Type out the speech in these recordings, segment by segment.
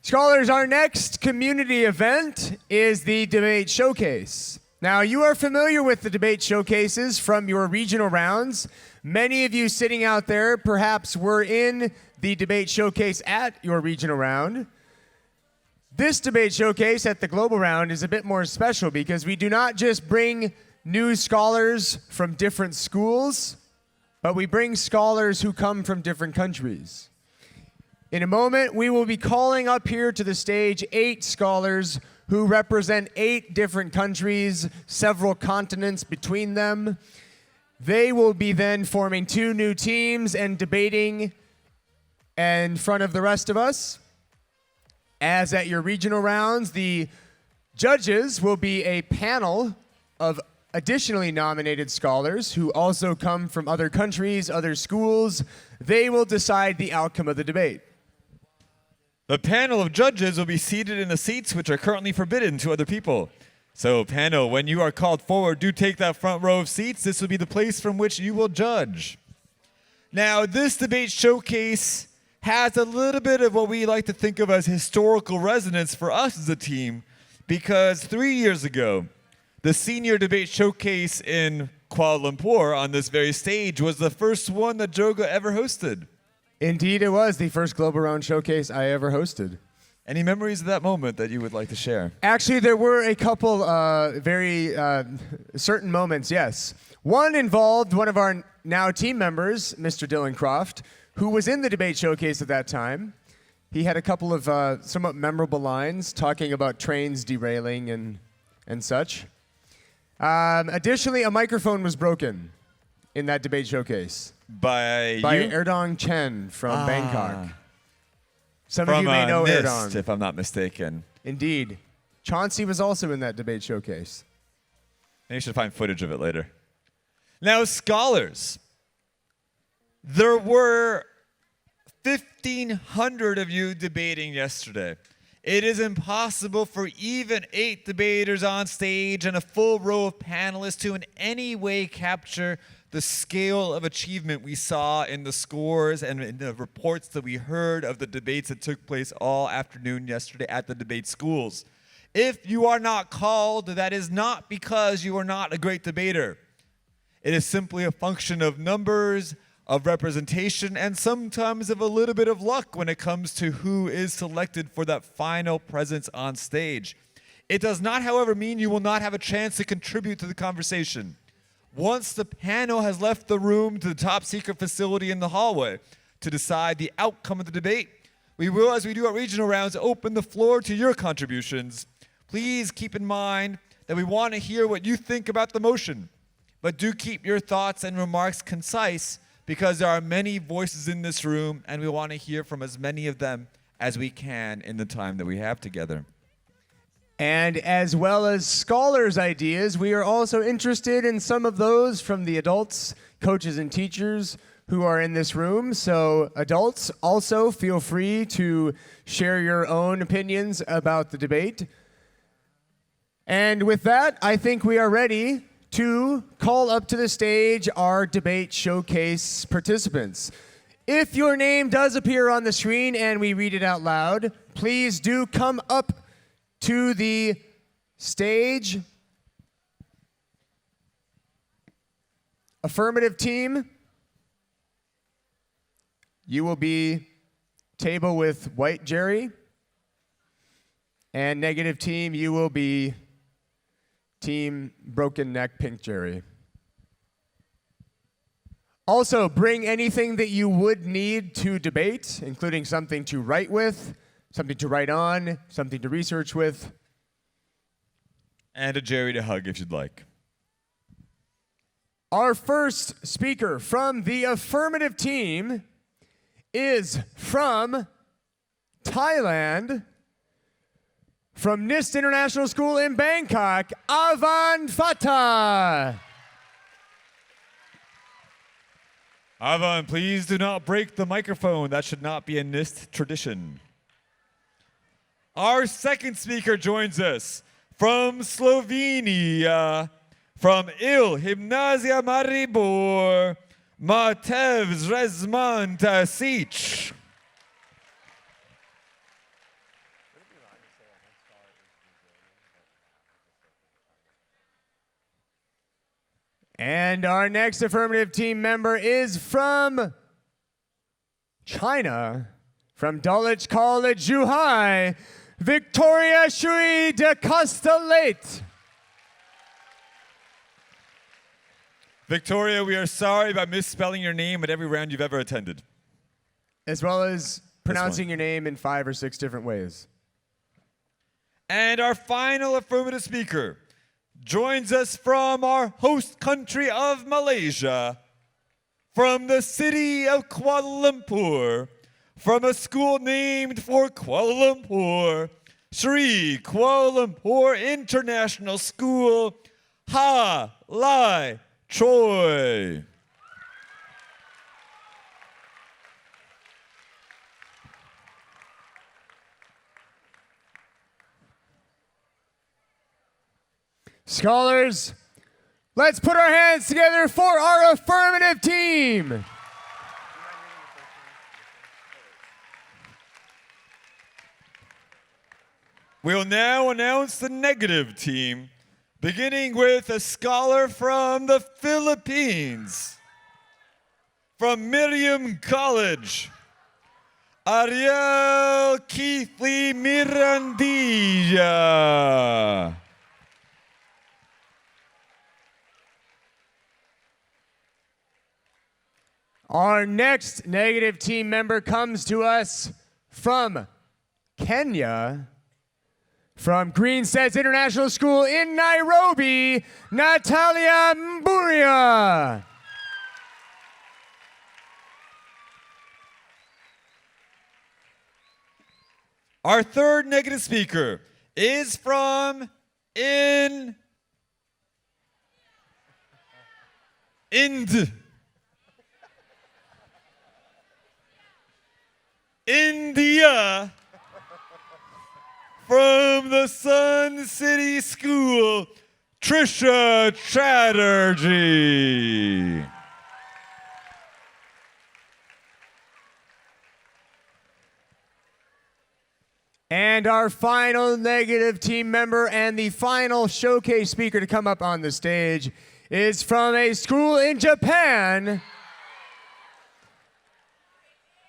Scholars, our next community event is the Debate Showcase. Now, you are familiar with the debate showcases from your regional rounds. Many of you sitting out there perhaps were in the debate showcase at your regional round. This debate showcase at the global round is a bit more special because we do not just bring new scholars from different schools, but we bring scholars who come from different countries. In a moment, we will be calling up here to the stage 8 scholars who represent 8 different countries, several continents between them. They will be then forming 2 new teams and debating in front of the rest of us. As at your regional rounds, the judges will be a panel of additionally nominated scholars who also come from other countries, other schools. They will decide the outcome of the debate. The panel of judges will be seated in the seats which are currently forbidden to other people. So panel, when you are called forward, do take that front row of seats. This will be the place from which you will judge. Now, this debate showcase has a little bit of what we like to think of as historical resonance for us as a team, because 3 years ago, the senior debate showcase in Kuala Lumpur on this very stage was the first one that Joga ever hosted. Indeed, it was the first Global Round showcase I ever hosted. Any memories of that moment that you would like to share? Actually, there were a couple very certain moments, yes. One involved one of our now team members, Mr. Dylan Croft, who was in the debate showcase at that time. He had a couple of somewhat memorable lines talking about trains derailing and such. Additionally, a microphone was broken in that debate showcase. By you? Erdong Chen from Bangkok. Some of you may know NIST, Erdong. if I'm not mistaken. Indeed. Chauncey was also in that debate showcase. Maybe you should find footage of it later. Now, scholars, there were 1,500 of you debating yesterday. It is impossible for even 8 debaters on stage and a full row of panelists to in any way capture the scale of achievement we saw in the scores and in the reports that we heard of the debates that took place all afternoon yesterday at the debate schools. If you are not called, that is not because you are not a great debater. It is simply a function of numbers, of representation, and sometimes of a little bit of luck when it comes to who is selected for that final presence on stage. It does not, however, mean you will not have a chance to contribute to the conversation. Once the panel has left the room to the top secret facility in the hallway to decide the outcome of the debate, we will, as we do at regional rounds, open the floor to your contributions. Please keep in mind that we want to hear what you think about the motion, but do keep your thoughts and remarks concise because there are many voices in this room and we want to hear from as many of them as we can in the time that we have together. And as well as scholars' ideas, we are also interested in some of those from the adults, coaches, and teachers who are in this room. So adults, also feel free to share your own opinions about the debate. And with that, I think we are ready to call up to the stage our debate showcase participants. If your name does appear on the screen and we read it out loud, please do come up to the stage. Affirmative team, you will be table with white Jerry. And negative team, you will be team broken neck pink Jerry. Also, bring anything that you would need to debate, including something to write with, something to write on, something to research with. And a Jerry to hug if you'd like. Our first speaker from the affirmative team is from Thailand, from NIST International School in Bangkok, Avan Fatah. Avan, please do not break the microphone. That should not be a NIST tradition. Our second speaker joins us from Slovenia, from Il Gimnazia Maribor, Matev Zrezman Tasic. And our next affirmative team member is from China, from Dulwich College, Zhuhai, Victoria Shui de Castellate. Victoria, we are sorry about misspelling your name at every round you've ever attended. As well as pronouncing your name in 5 or 6 different ways. And our final affirmative speaker joins us from our host country of Malaysia, from the city of Kuala Lumpur, from a school named for Kuala Lumpur, Sri Kuala Lumpur International School, Ha Lai Choi. Scholars, let's put our hands together for our affirmative team. We'll now announce the negative team, beginning with a scholar from the Philippines, from Miriam College, Ariel Keithley Mirandilla. Our next negative team member comes to us from Kenya, from Greensteads International School in Nairobi, Natalia Mburia. Our third negative speaker is from India, from the Sun City School, Trisha Chatterjee. And our final negative team member and the final showcase speaker to come up on the stage is from a school in Japan,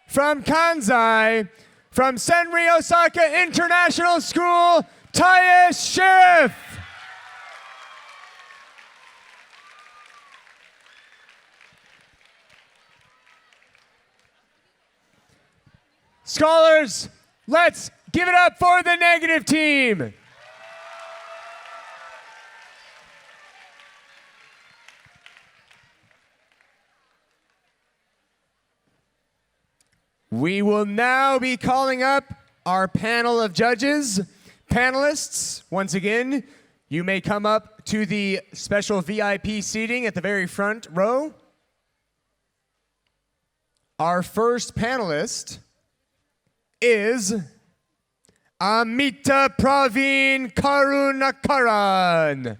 from Kansai, from Senri Osaka International School, Tyus Sheriff. Scholars, let's give it up for the negative team. We will now be calling up our panel of judges. Panelists, once again, you may come up to the special VIP seating at the very front row. Our first panelist is Amita Praveen Karunakaran.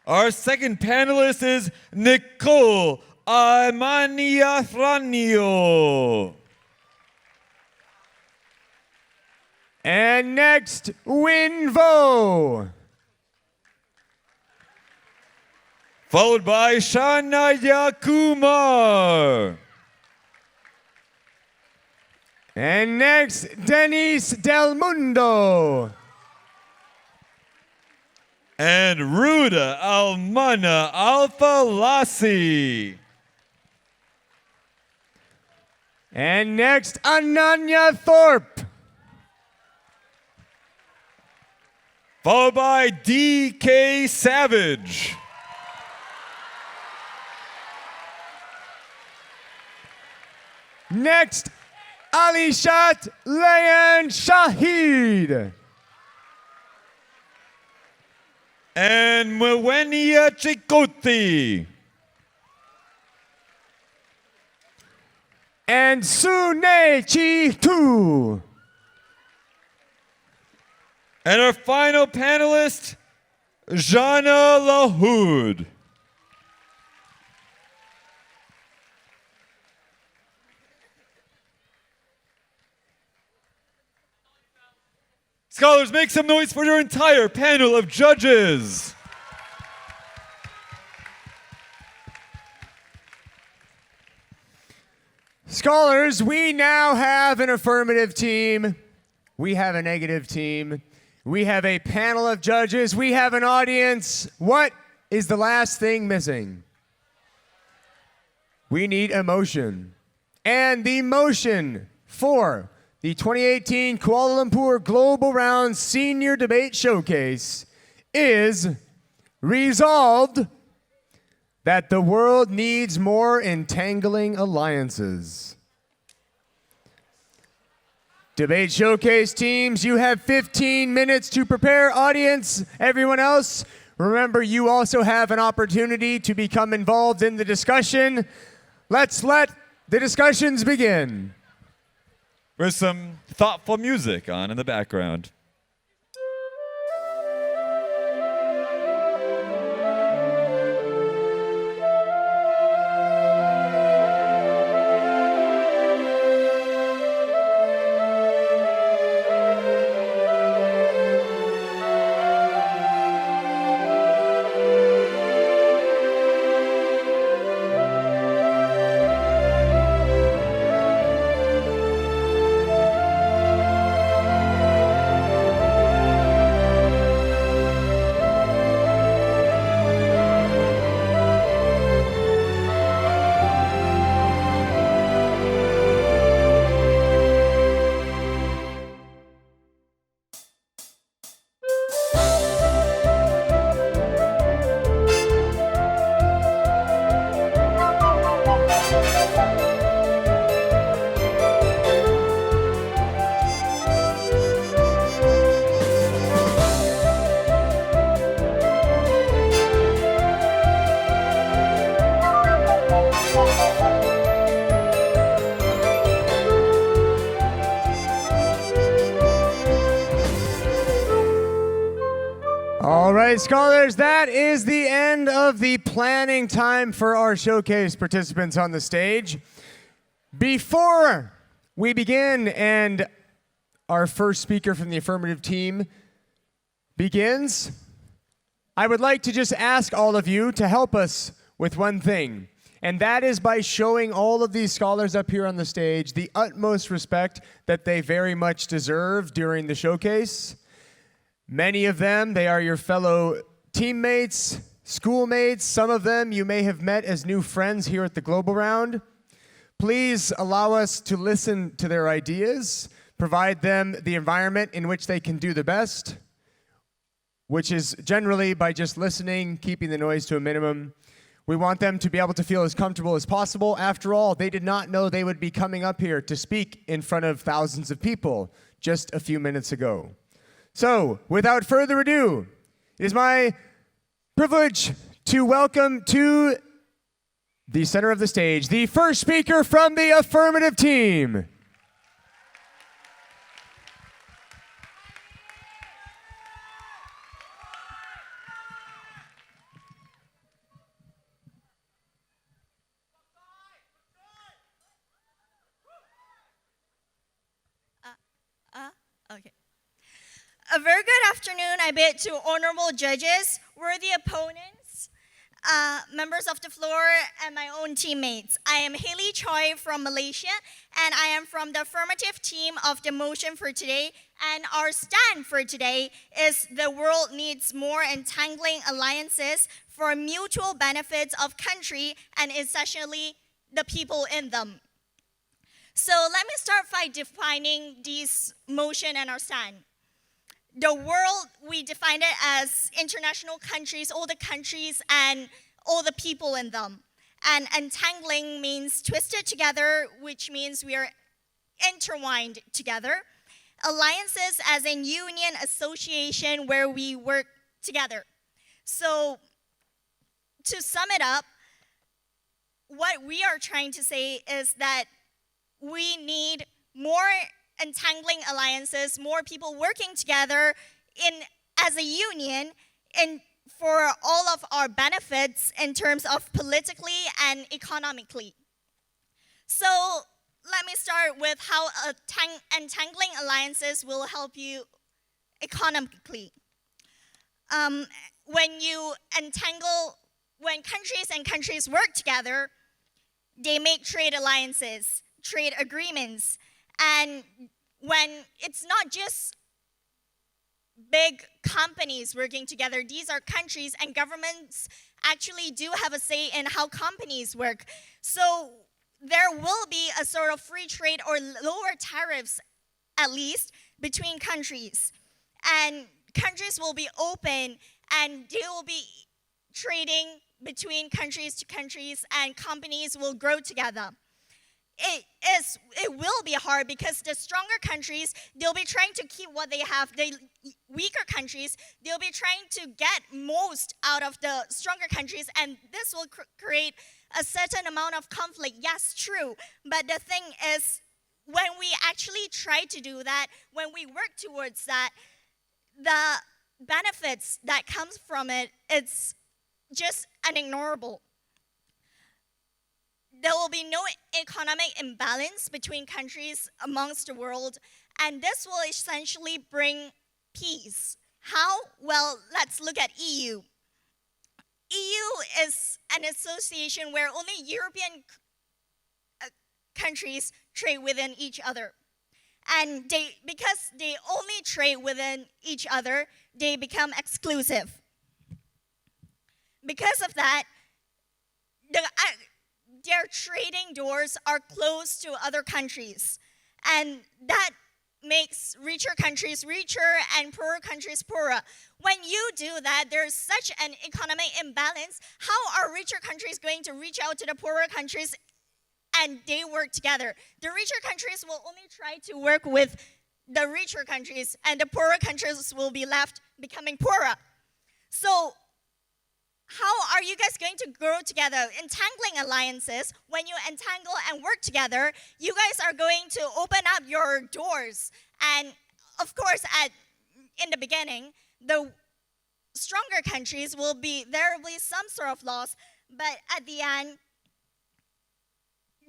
Our second panelist is Nicole Armaniathranio. And next, Winvo. Followed by Shanaya Kumar. And next, Denise Del Mundo. And Ruda Almana Alpha Lassi. And next, Ananya Thorpe. Followed by DK Savage. Next, Alishat Layan Shahid. And Mwenia Chikoti. And Sune Chitu. And our final panelist, Jana Lahoud. Scholars, make some noise for your entire panel of judges. Scholars, we now have an affirmative team. We have a negative team. We have a panel of judges. We have an audience. What is the last thing missing? We need emotion. And the motion for the 2018 Kuala Lumpur Global Round Senior Debate Showcase is resolved that the world needs more entangling alliances. Debate Showcase teams, you have 15 minutes to prepare. Audience, everyone else, remember you also have an opportunity to become involved in the discussion. Let's let the discussions begin. With some thoughtful music on in the background. All right, scholars, that is the end of the planning time for our showcase participants on the stage. Before we begin and our first speaker from the affirmative team begins, I would like to just ask all of you to help us with one thing, and that is by showing all of these scholars up here on the stage the utmost respect that they very much deserve during the showcase. Many of them, they are your fellow teammates, schoolmates. Some of them you may have met as new friends here at the Global Round. Please allow us to listen to their ideas, provide them the environment in which they can do the best, which is generally by just listening, keeping the noise to a minimum. We want them to be able to feel as comfortable as possible. After all, they did not know they would be coming up here to speak in front of thousands of people just a few minutes ago. So, without further ado, it is my privilege to welcome to the center of the stage the first speaker from the affirmative team. Okay. A very good afternoon, I bid to honorable judges, worthy opponents, members of the floor, and my own teammates. I am Haley Choi from Malaysia, and I am from the affirmative team of the motion for today. And our stand for today is the world needs more entangling alliances for mutual benefits of country and essentially the people in them. So let me start by defining this motion and our stand. The world, we define it as international countries, all the countries and all the people in them. And entangling means twisted together, which means we are intertwined together. Alliances as in union, association, where we work together. So to sum it up, what we are trying to say is that we need more entangling alliances, more people working together as a union and for all of our benefits in terms of politically and economically. So let me start with how entangling alliances will help you economically. When countries and countries work together, they make trade alliances, trade agreements, and when it's not just big companies working together, these are countries and governments actually do have a say in how companies work. So there will be a sort of free trade or lower tariffs, at least, between countries. And countries will be open and they will be trading between countries to countries and companies will grow together. It will be hard because the stronger countries, they'll be trying to keep what they have. The weaker countries, they'll be trying to get most out of the stronger countries, and this will create a certain amount of conflict. Yes, true. But the thing is, when we actually try to do that, when we work towards that, the benefits that comes from it, it's just unignorable. There will be no economic imbalance between countries amongst the world, and this will essentially bring peace. How? Well, let's look at EU. EU is an association where only European countries trade within each other. And because they only trade within each other, they become exclusive. Because of that, their trading doors are closed to other countries. And that makes richer countries richer and poorer countries poorer. When you do that, there's such an economic imbalance. How are richer countries going to reach out to the poorer countries and they work together? The richer countries will only try to work with the richer countries, and the poorer countries will be left becoming poorer. So how are you guys going to grow together? Entangling alliances, when you entangle and work together, you guys are going to open up your doors. And of course, in the beginning, the stronger countries there will be some sort of loss, but at the end,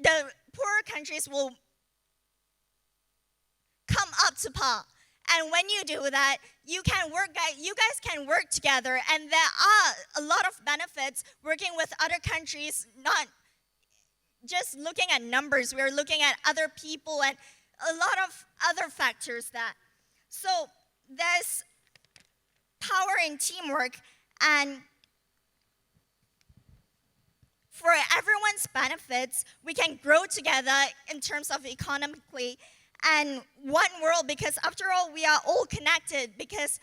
the poorer countries will come up to par. And when you do that, you guys can work together, and there are a lot of benefits working with other countries, not just looking at numbers. We're looking at other people and a lot of other factors that. So there's power in teamwork, and for everyone's benefits, we can grow together in terms of economically and one world, because after all, we are all connected. Because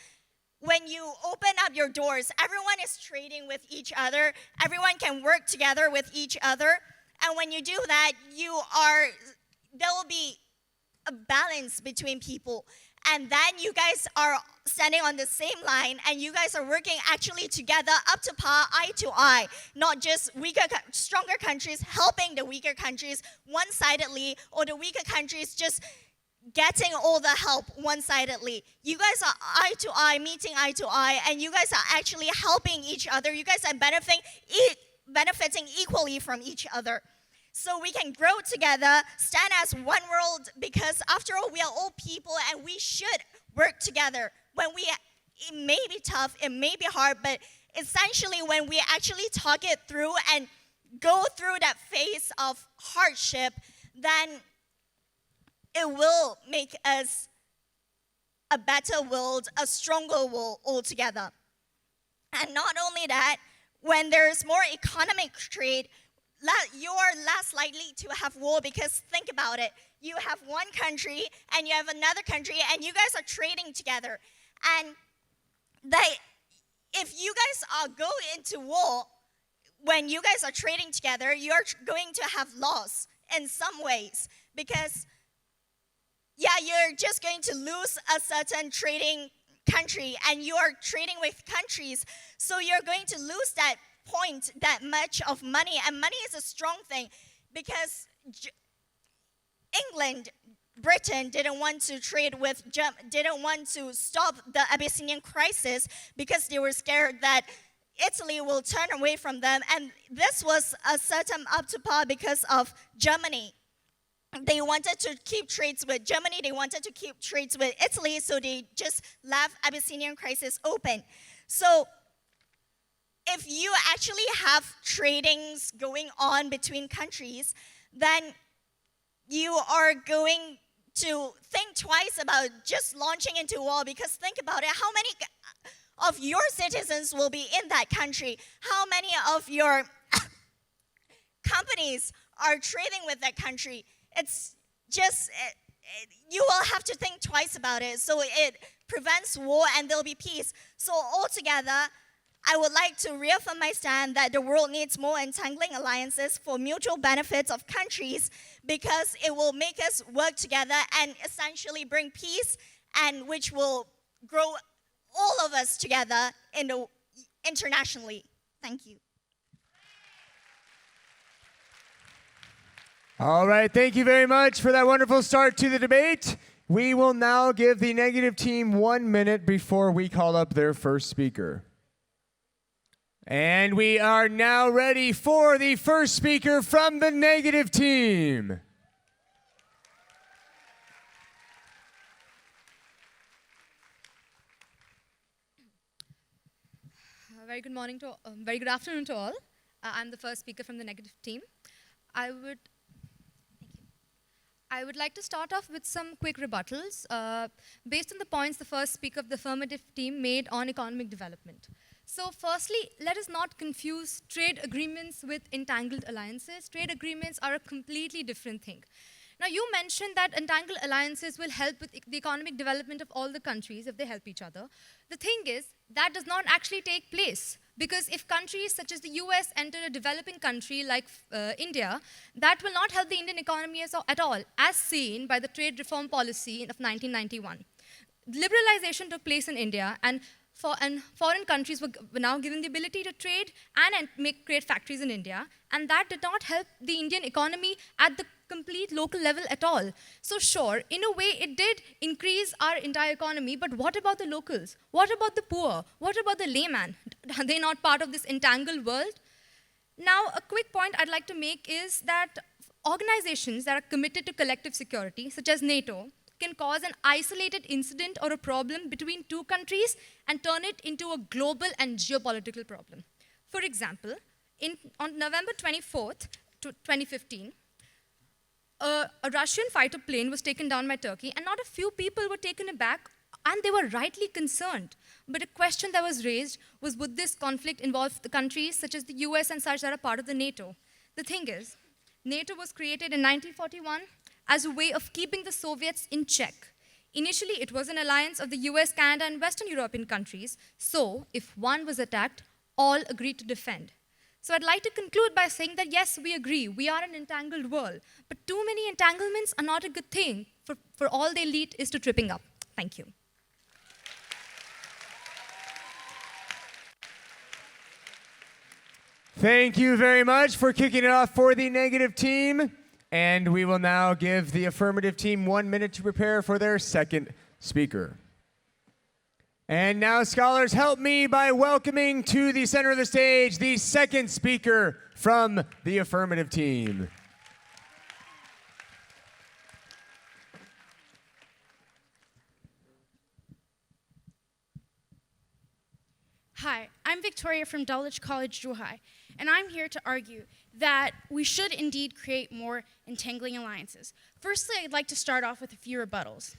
when you open up your doors, everyone is trading with each other. Everyone can work together with each other. And when you do that, there will be a balance between people. And then you guys are standing on the same line, and you guys are working actually together up to par, eye to eye, not just stronger countries helping the weaker countries one-sidedly, or the weaker countries just getting all the help one-sidedly. You guys are eye to eye, meeting eye to eye, and you guys are actually helping each other. You guys are benefiting equally from each other. So we can grow together, stand as one world, because after all, we are all people and we should work together. It may be tough, it may be hard, but essentially when we actually talk it through and go through that phase of hardship, then it will make us a better world, a stronger world altogether. And not only that, when there's more economic trade, you are less likely to have war, because think about it. You have one country and you have another country and you guys are trading together. And if you guys go into war, when you guys are trading together, you're going to have loss in some ways, because you're just going to lose a certain trading country, and you are trading with countries, so you're going to lose that much of money. And money is a strong thing, because Britain didn't want to trade with didn't want to stop the Abyssinian crisis, because they were scared that Italy will turn away from them, and this was a certain up to par because of Germany. they wanted to keep trades with Germany, they wanted to keep trades with Italy, so they just left Abyssinian crisis open. So if you actually have tradings going on between countries, then you are going to think twice about just launching into war, because think about it, how many of your citizens will be in that country? How many of your companies are trading with that country? It's just, you will have to think twice about it. So it prevents war and there'll be peace. So altogether, I would like to reaffirm my stand that the world needs more entangling alliances for mutual benefits of countries, because it will make us work together and essentially bring peace, and which will grow all of us together internationally. Thank you. All right, thank you very much for that wonderful start to the debate. We will now give the negative team 1 minute before we call up their first speaker. And we are now ready for the first speaker from the negative team. Very good morning to, very good afternoon to all. I'm the first speaker from the negative team. I would like to start off with some quick rebuttals based on the points the first speaker of the affirmative team made on economic development. So firstly, let us not confuse trade agreements with entangled alliances. Trade agreements are a completely different thing. Now, you mentioned that entangled alliances will help with the economic development of all the countries if they help each other. The thing is, that does not actually take place. Because if countries such as the US enter a developing country like India, that will not help the Indian economy at all, as seen by the trade reform policy of 1991. Liberalization took place in India, and foreign countries were now given the ability to trade and create factories in India, and that did not help the Indian economy at the complete local level at all. So sure, in a way, it did increase our entire economy, but what about the locals? What about the poor? What about the layman? Are they not part of this entangled world? Now, a quick point I'd like to make is that organizations that are committed to collective security, such as NATO, can cause an isolated incident or a problem between two countries and turn it into a global and geopolitical problem. For example, on November 24th, 2015, a Russian fighter plane was taken down by Turkey, and not a few people were taken aback, and they were rightly concerned. But a question that was raised was, would this conflict involve the countries such as the US and such that are part of the NATO? The thing is, NATO was created in 1941 as a way of keeping the Soviets in check. Initially, it was an alliance of the US, Canada, and Western European countries, so if one was attacked, all agreed to defend. So I'd like to conclude by saying that yes, we agree, we are an entangled world, but too many entanglements are not a good thing, for all they lead is to tripping up. Thank you. Thank you very much for kicking it off for the negative team. And we will now give the affirmative team 1 minute to prepare for their second speaker. And now, scholars, help me by welcoming to the center of the stage the second speaker from the affirmative team. Hi, I'm Victoria from Dulwich College, Zhuhai, and I'm here to argue that we should indeed create more entangling alliances. Firstly, I'd like to start off with a few rebuttals.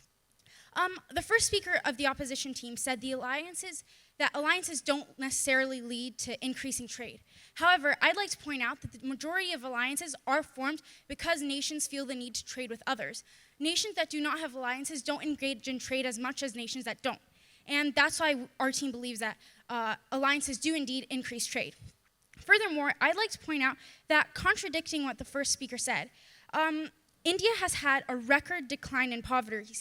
The first speaker of the opposition team said that alliances don't necessarily lead to increasing trade. However, I'd like to point out that the majority of alliances are formed because nations feel the need to trade with others. Nations that do not have alliances don't engage in trade as much as nations that don't. And that's why our team believes that alliances do indeed increase trade. Furthermore, I'd like to point out that, contradicting what the first speaker said, India has had a record decline in poverty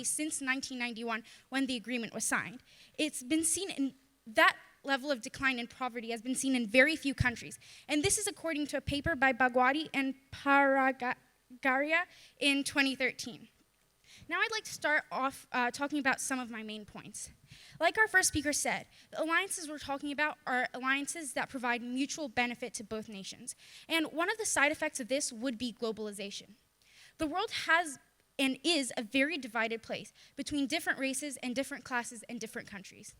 since 1991 when the agreement was signed. It's been seen in that level of decline in poverty has been seen in very few countries. And this is according to a paper by Bhagwati and Paragaria in 2013. Now I'd like to start off talking about some of my main points. Like our first speaker said, the alliances we're talking about are alliances that provide mutual benefit to both nations. And one of the side effects of this would be globalization. The world has and is a very divided place between different races and different classes and different countries.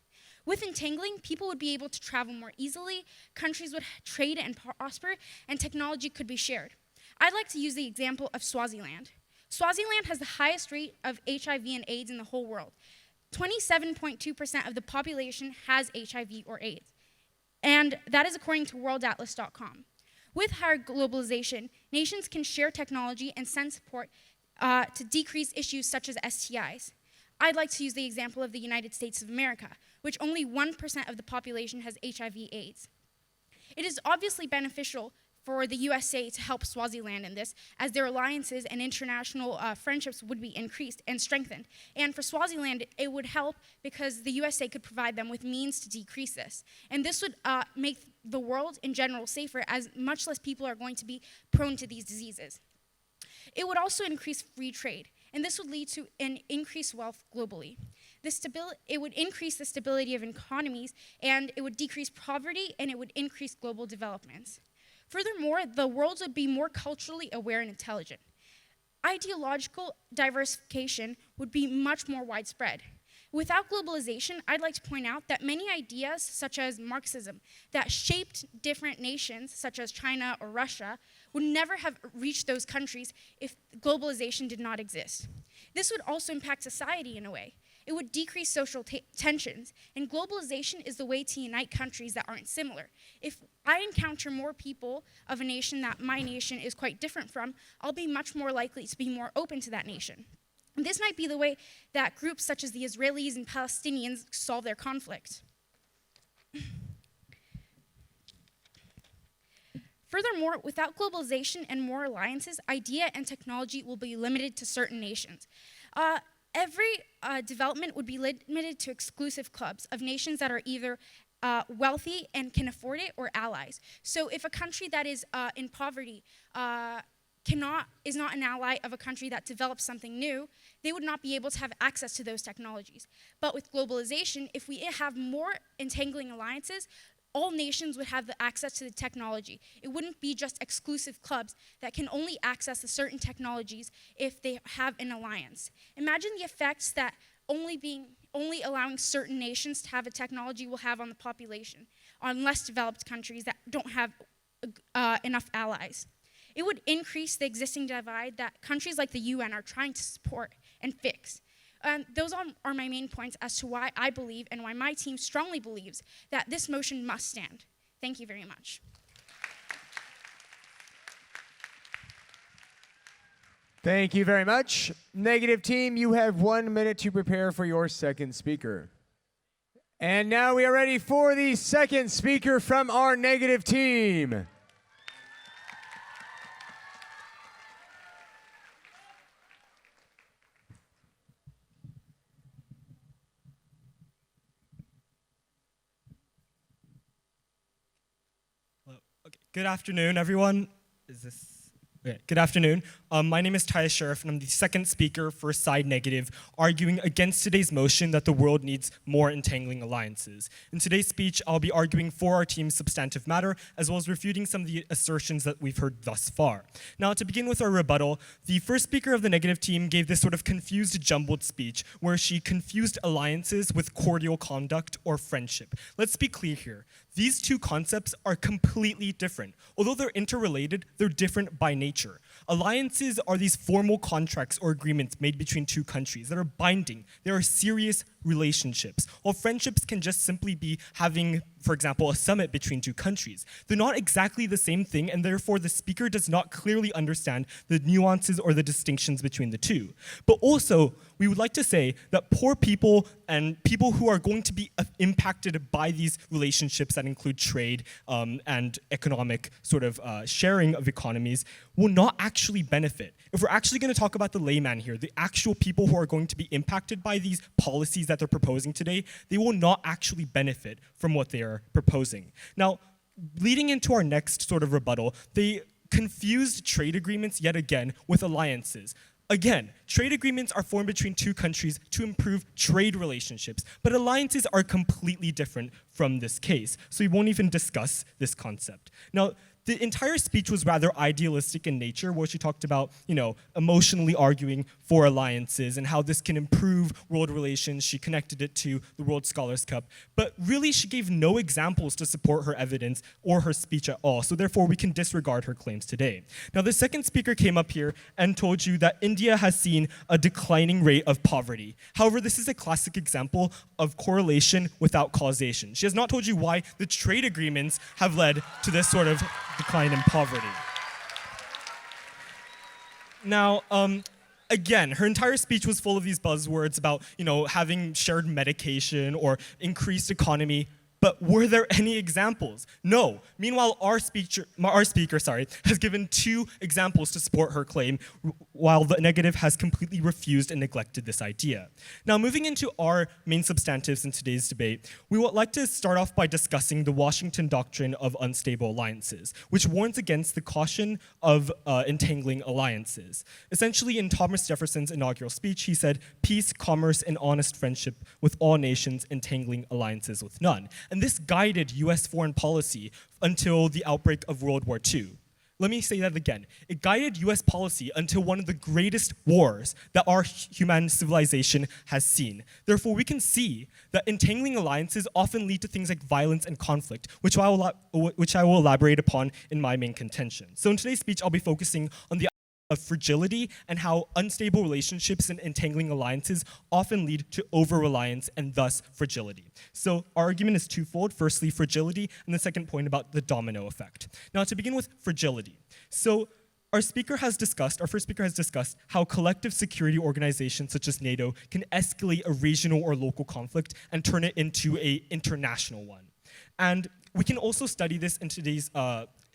With entangling, people would be able to travel more easily, countries would trade and prosper, and technology could be shared. I'd like to use the example of Swaziland. Swaziland has the highest rate of HIV and AIDS in the whole world. 27.2% of the population has HIV or AIDS, and that is according to worldatlas.com. With higher globalization, nations can share technology and send support to decrease issues such as STIs. I'd like to use the example of the United States of America, which only 1% of the population has HIV/AIDS. It is obviously beneficial for the USA to help Swaziland in this, as their alliances and international friendships would be increased and strengthened. And for Swaziland, it would help because the USA could provide them with means to decrease this. And this would make the world in general safer, as much less people are going to be prone to these diseases. It would also increase free trade, and this would lead to an increased wealth globally. It would increase the stability of economies, and it would decrease poverty, and it would increase global developments. Furthermore, the world would be more culturally aware and intelligent. Ideological diversification would be much more widespread. Without globalization, I'd like to point out that many ideas, such as Marxism, that shaped different nations, such as China or Russia, would never have reached those countries if globalization did not exist. This would also impact society in a way. It would decrease social tensions, and globalization is the way to unite countries that aren't similar. If I encounter more people of a nation that my nation is quite different from, I'll be much more likely to be more open to that nation. And this might be the way that groups such as the Israelis and Palestinians solve their conflict. Furthermore, without globalization and more alliances, idea and technology will be limited to certain nations. Every development would be limited to exclusive clubs of nations that are either wealthy and can afford it, or allies. So if a country that is in poverty is not an ally of a country that develops something new, they would not be able to have access to those technologies. But with globalization, if we have more entangling alliances, all nations would have the access to the technology. It wouldn't be just exclusive clubs that can only access a certain technologies if they have an alliance. Imagine the effects that only allowing certain nations to have a technology will have on the population, on less developed countries that don't have enough allies. It would increase the existing divide that countries like the UN are trying to support and fix. Those are my main points as to why I believe and why my team strongly believes that this motion must stand. Thank you very much. Thank you very much. Negative team, you have 1 minute to prepare for your second speaker. And now we are ready for the second speaker from our negative team. Good afternoon, everyone. Good afternoon. My name is Tyus Sheriff, and I'm the second speaker for Side Negative, arguing against today's motion that the world needs more entangling alliances. In today's speech, I'll be arguing for our team's substantive matter, as well as refuting some of the assertions that we've heard thus far. Now, to begin with our rebuttal, the first speaker of the negative team gave this sort of confused, jumbled speech, where she confused alliances with cordial conduct or friendship. Let's be clear here. These two concepts are completely different. Although they're interrelated, they're different by nature. Alliances are these formal contracts or agreements made between two countries that are binding. They are serious relationships, while friendships can just simply be having, for example, a summit between two countries. They're not exactly the same thing, and therefore the speaker does not clearly understand the nuances or the distinctions between the two. But also, we would like to say that poor people and people who are going to be impacted by these relationships that include trade and economic sort of sharing of economies will not actually benefit. If we're actually going to talk about the layman here, the actual people who are going to be impacted by these policies that they're proposing today, they will not actually benefit from what they are proposing. Now, leading into our next sort of rebuttal, they confused trade agreements yet again with alliances. Again, trade agreements are formed between two countries to improve trade relationships, but alliances are completely different from this case, so we won't even discuss this concept. Now, the entire speech was rather idealistic in nature, where she talked about, emotionally arguing for alliances and how this can improve world relations. She connected it to the World Scholars Cup. But really, she gave no examples to support her evidence or her speech at all. So therefore, we can disregard her claims today. Now, the second speaker came up here and told you that India has seen a declining rate of poverty. However, this is a classic example of correlation without causation. She has not told you why the trade agreements have led to this sort of decline in poverty. Now, again, her entire speech was full of these buzzwords about, having shared medication or increased economy. But were there any examples? No. Meanwhile, our speaker, has given 2 examples to support her claim, while the negative has completely refused and neglected this idea. Now, moving into our main substantives in today's debate, we would like to start off by discussing the Washington Doctrine of Unstable Alliances, which warns against the caution of entangling alliances. Essentially, in Thomas Jefferson's inaugural speech, he said, "Peace, commerce, and honest friendship with all nations, entangling alliances with none." And this guided US foreign policy until the outbreak of World War II. Let me say that again. It guided US policy until one of the greatest wars that our human civilization has seen. Therefore, we can see that entangling alliances often lead to things like violence and conflict, which I will elaborate upon in my main contention. So in today's speech, I'll be focusing on the of fragility and how unstable relationships and entangling alliances often lead to over-reliance and thus fragility. So our argument is twofold. Firstly, fragility, and the second point about the domino effect. Now, to begin with fragility. So our first speaker has discussed how collective security organizations such as NATO can escalate a regional or local conflict and turn it into an international one. And we can also study this in today's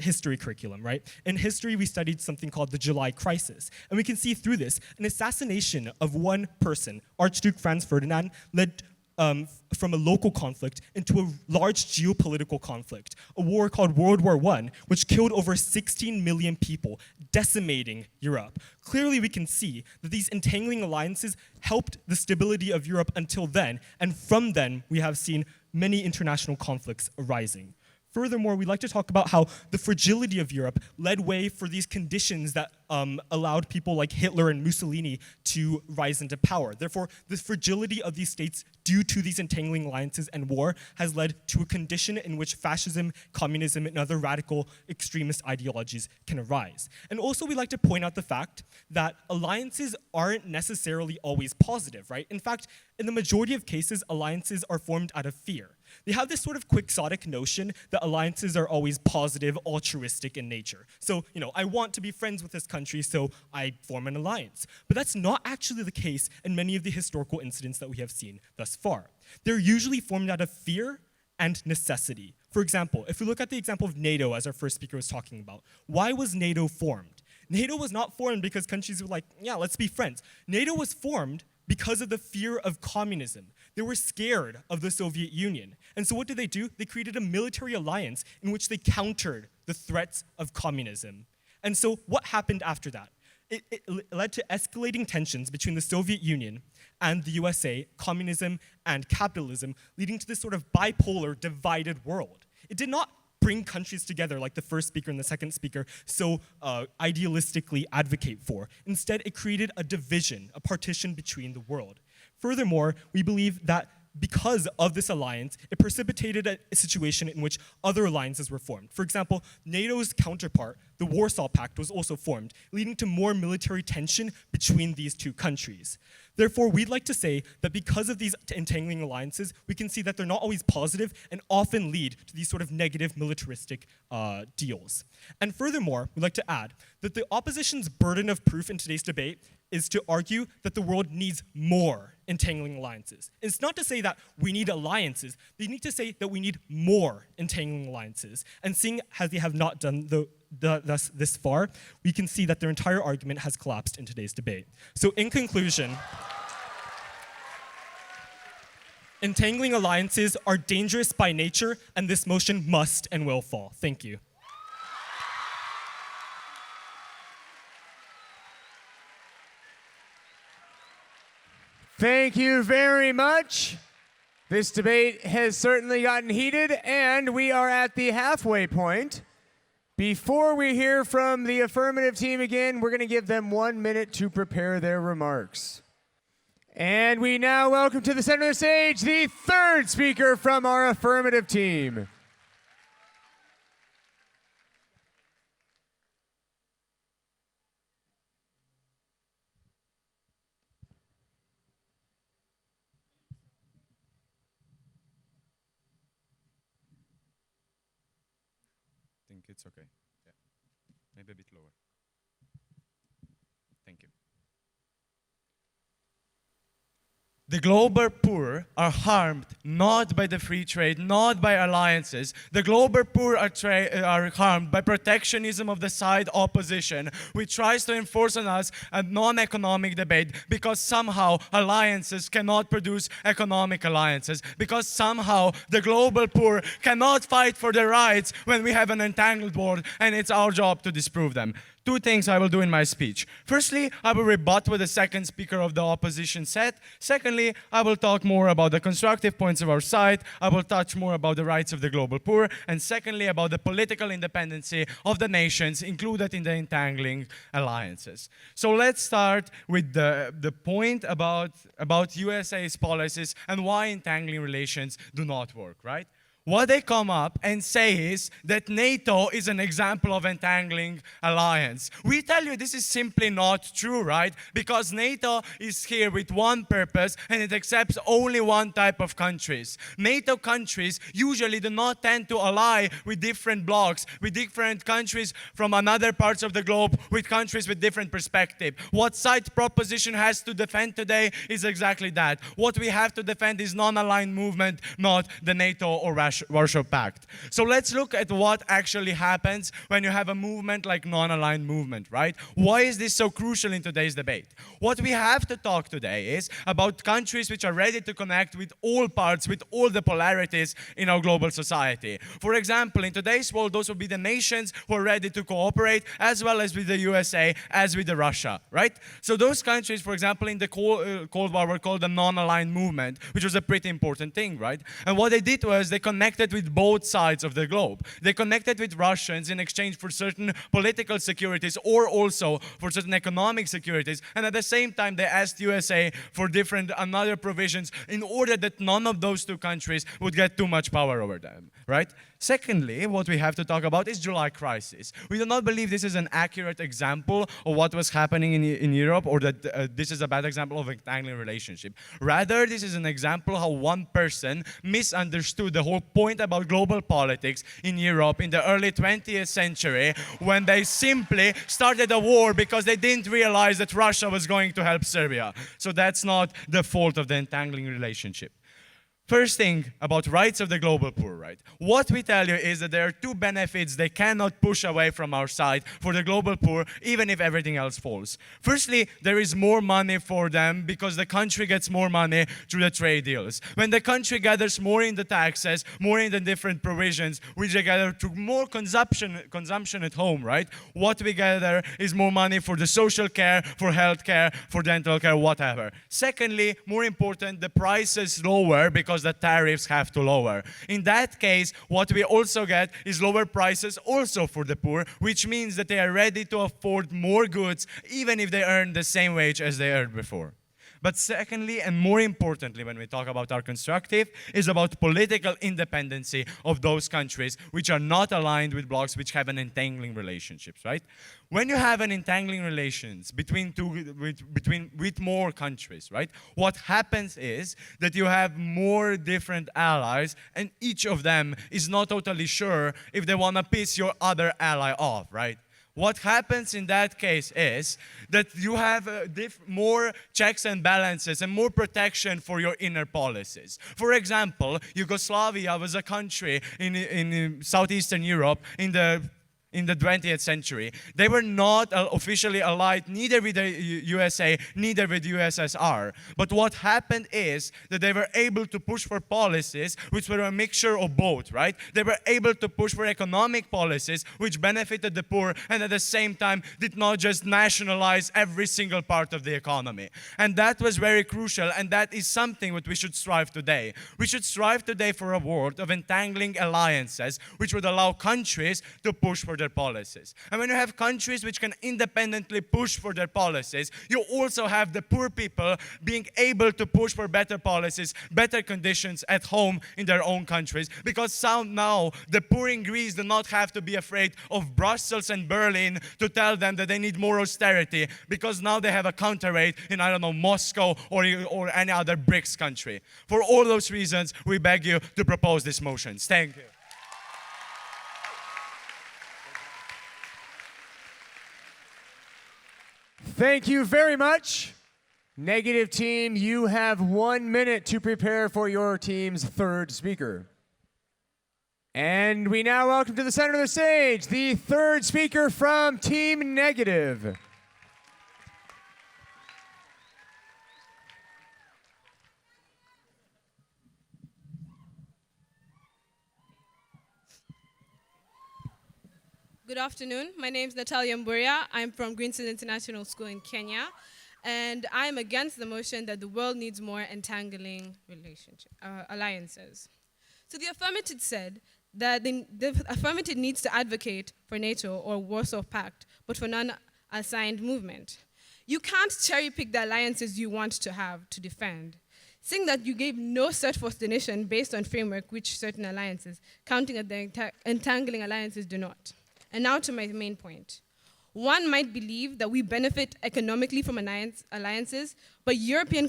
history curriculum, right? In history, we studied something called the July Crisis. And we can see through this, an assassination of one person, Archduke Franz Ferdinand, led from a local conflict into a large geopolitical conflict, a war called World War I, which killed over 16 million people, decimating Europe. Clearly, we can see that these entangling alliances helped the stability of Europe until then, and from then, we have seen many international conflicts arising. Furthermore, we'd like to talk about how the fragility of Europe led way for these conditions that allowed people like Hitler and Mussolini to rise into power. Therefore, the fragility of these states due to these entangling alliances and war has led to a condition in which fascism, communism, and other radical extremist ideologies can arise. And also, we'd like to point out the fact that alliances aren't necessarily always positive, right? In fact, in the majority of cases, alliances are formed out of fear. They have this sort of quixotic notion that alliances are always positive, altruistic in nature. So, I want to be friends with this country, so I form an alliance. But that's not actually the case in many of the historical incidents that we have seen thus far. They're usually formed out of fear and necessity. For example, if we look at the example of NATO, as our first speaker was talking about, why was NATO formed? NATO was not formed because countries were like, yeah, let's be friends. NATO was formed because of the fear of communism. They were scared of the Soviet Union. And so what did they do? They created a military alliance in which they countered the threats of communism. And so what happened after that? It led to escalating tensions between the Soviet Union and the USA, communism and capitalism, leading to this sort of bipolar, divided world. It did not bring countries together like the first speaker and the second speaker so idealistically advocate for. Instead, it created a division, a partition between the world. Furthermore, we believe that because of this alliance, it precipitated a situation in which other alliances were formed. For example, NATO's counterpart, the Warsaw Pact, was also formed, leading to more military tension between these two countries. Therefore, we'd like to say that because of these entangling alliances, we can see that they're not always positive and often lead to these sort of negative militaristic deals. And furthermore, we'd like to add that the opposition's burden of proof in today's debate is to argue that the world needs more entangling alliances. It's not to say that we need alliances. They need to say that we need more entangling alliances. And seeing as they have not done thus this far, we can see that their entire argument has collapsed in today's debate. So in conclusion, entangling alliances are dangerous by nature, and this motion must and will fall. Thank you. Thank you very much. This debate has certainly gotten heated, and we are at the halfway point. Before we hear from the affirmative team again, we're going to give them 1 minute to prepare their remarks. And we now welcome to the center of the stage the third speaker from our affirmative team. I think it's okay. Yeah. Maybe a bit lower. Thank you. The global poor are harmed not by the free trade, not by alliances. The global poor are harmed by protectionism of the side opposition, which tries to enforce on us a non-economic debate because somehow alliances cannot produce economic alliances, because somehow the global poor cannot fight for their rights when we have an entangled world and it's our job to disprove them. Two things I will do in my speech. Firstly, I will rebut what the second speaker of the opposition said. Secondly, I will talk more about the constructive points of our side. I will touch more about the rights of the global poor. And secondly, about the political independency of the nations included in the entangling alliances. So let's start with the point about USA's policies and why entangling relations do not work, right? What they come up and say is that NATO is an example of entangling alliance. We tell you this is simply not true, right? Because NATO is here with one purpose and it accepts only one type of countries. NATO countries usually do not tend to ally with different blocs, with different countries from other parts of the globe, with countries with different perspective. What side proposition has to defend today is exactly that. What we have to defend is non-aligned movement, not the NATO or Warsaw Pact. So let's look at what actually happens when you have a movement like non-aligned movement, right? Why is this so crucial in today's debate? What we have to talk today is about countries which are ready to connect with all parts, with all the polarities in our global society. For example, in today's world, those will be the nations who are ready to cooperate, as well as with the USA, as with the Russia, right? So those countries, for example, in the Cold War were called the non-aligned movement, which was a pretty important thing, right? And what they did was they connected with both sides of the globe. They connected with Russians in exchange for certain political securities or also for certain economic securities. And at the same time, they asked USA for different another provisions in order that none of those two countries would get too much power over them, right? Secondly, what we have to talk about is July crisis. We do not believe this is an accurate example of what was happening in Europe, or that this is a bad example of an entangling relationship. Rather, this is an example how one person misunderstood the whole point about global politics in Europe in the early 20th century, when they simply started a war because they didn't realize that Russia was going to help Serbia. So that's not the fault of the entangling relationship. First thing about rights of the global poor, right? What we tell you is that there are two benefits they cannot push away from our side for the global poor, even if everything else falls. Firstly, there is more money for them because the country gets more money through the trade deals. When the country gathers more in the taxes, more in the different provisions, which they gather through more consumption at home, right? What we gather is more money for the social care, for health care, for dental care, whatever. Secondly, more important, the price is lower because the tariffs have to lower. In that case, what we also get is lower prices also for the poor, which means that they are ready to afford more goods even if they earn the same wage as they earned before. But secondly, and more importantly, when we talk about our constructive, is about political independency of those countries which are not aligned with blocs which have an entangling relationships, right? When you have an entangling relations with more countries, right? What happens is that you have more different allies, and each of them is not totally sure if they want to piss your other ally off, right? What happens in that case is that you have more checks and balances and more protection for your inner policies. For example, Yugoslavia was a country in Southeastern Europe in the 20th century. They were not officially allied neither with the USA, neither with USSR. But what happened is that they were able to push for policies which were a mixture of both, right? They were able to push for economic policies which benefited the poor and at the same time did not just nationalize every single part of the economy. And that was very crucial, and that is something that we should strive today. We should strive today for a world of entangling alliances which would allow countries to push for their policies. And when you have countries which can independently push for their policies, you also have the poor people being able to push for better policies, better conditions at home in their own countries. Because now the poor in Greece do not have to be afraid of Brussels and Berlin to tell them that they need more austerity, because now they have a counterweight in, I don't know, Moscow or any other BRICS country. For all those reasons, we beg you to propose this motion. Thank you. Thank you very much. Negative team, you have 1 minute to prepare for your team's third speaker. And we now welcome to the center of the stage the third speaker from Team Negative. Good afternoon. My name is Natalia Mburia. I'm from Greensill International School in Kenya. And I'm against the motion that the world needs more entangling alliances. So the affirmative said that the affirmative needs to advocate for NATO or Warsaw Pact, but for non-assigned movement. You can't cherry pick the alliances you want to have to defend. Saying that you gave no set for destination based on framework which certain alliances, counting at the entangling alliances, do not. And now to my main point. One might believe that we benefit economically from alliances, but European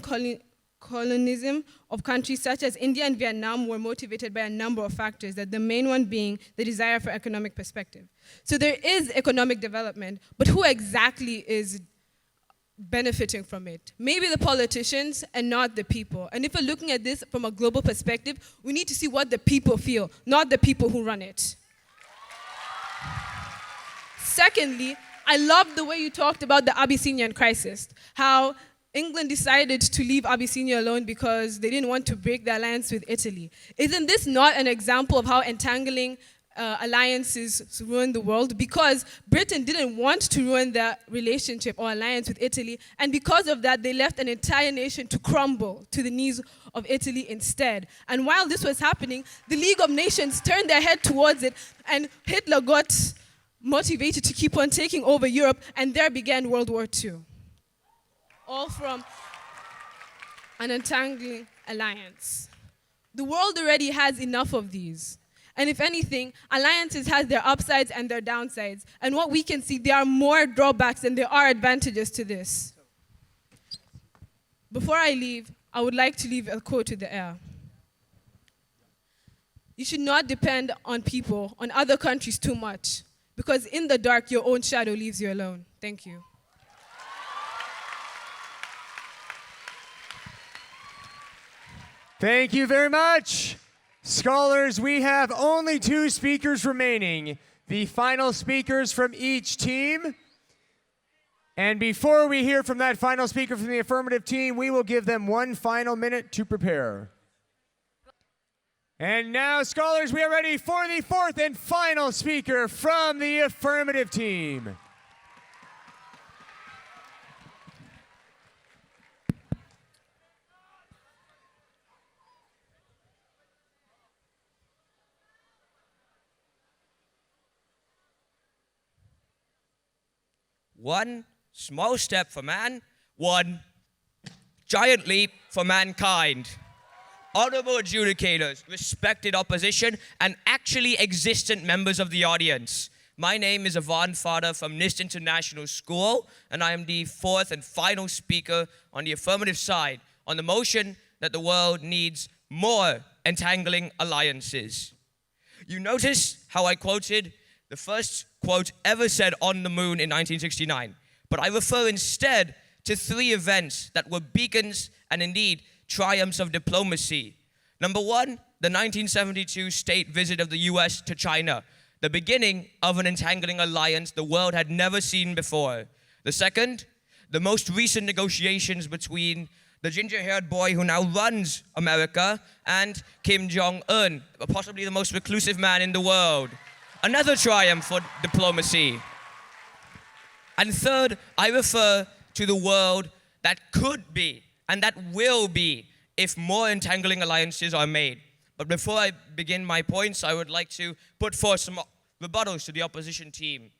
colonialism of countries such as India and Vietnam were motivated by a number of factors, that the main one being the desire for economic perspective. So there is economic development, but who exactly is benefiting from it? Maybe the politicians and not the people. And if we're looking at this from a global perspective, we need to see what the people feel, not the people who run it. Secondly, I love the way you talked about the Abyssinian crisis, how England decided to leave Abyssinia alone because they didn't want to break the alliance with Italy. Isn't this not an example of how entangling alliances ruin the world? Because Britain didn't want to ruin their relationship or alliance with Italy, and because of that, they left an entire nation to crumble to the knees of Italy instead. And while this was happening, the League of Nations turned their head towards it, and Hitler got motivated to keep on taking over Europe, and there began World War II. All from an entangling alliance. The world already has enough of these. And if anything, alliances have their upsides and their downsides. And what we can see, there are more drawbacks than there are advantages to this. Before I leave, I would like to leave a quote to the air. You should not depend on people, on other countries too much, because in the dark, your own shadow leaves you alone. Thank you. Thank you very much. Scholars, we have only 2 speakers remaining, the final speakers from each team. And before we hear from that final speaker from the affirmative team, we will give them 1 final minute to prepare. And now, scholars, we are ready for the 4th and final speaker from the affirmative team. One small step for man, one giant leap for mankind. Honorable adjudicators, respected opposition, and actually existent members of the audience. My name is Yvonne Fada from NIST International School, and I am the 4th and final speaker on the affirmative side on the motion that the world needs more entangling alliances. You notice how I quoted the first quote ever said on the moon in 1969, but I refer instead to 3 events that were beacons and indeed triumphs of diplomacy. Number 1, the 1972 state visit of the US to China, the beginning of an entangling alliance the world had never seen before. The second, the most recent negotiations between the ginger-haired boy who now runs America and Kim Jong-un, possibly the most reclusive man in the world. Another triumph for diplomacy. And third, I refer to the world that could be and that will be if more entangling alliances are made. But before I begin my points, I would like to put forth some rebuttals to the opposition team.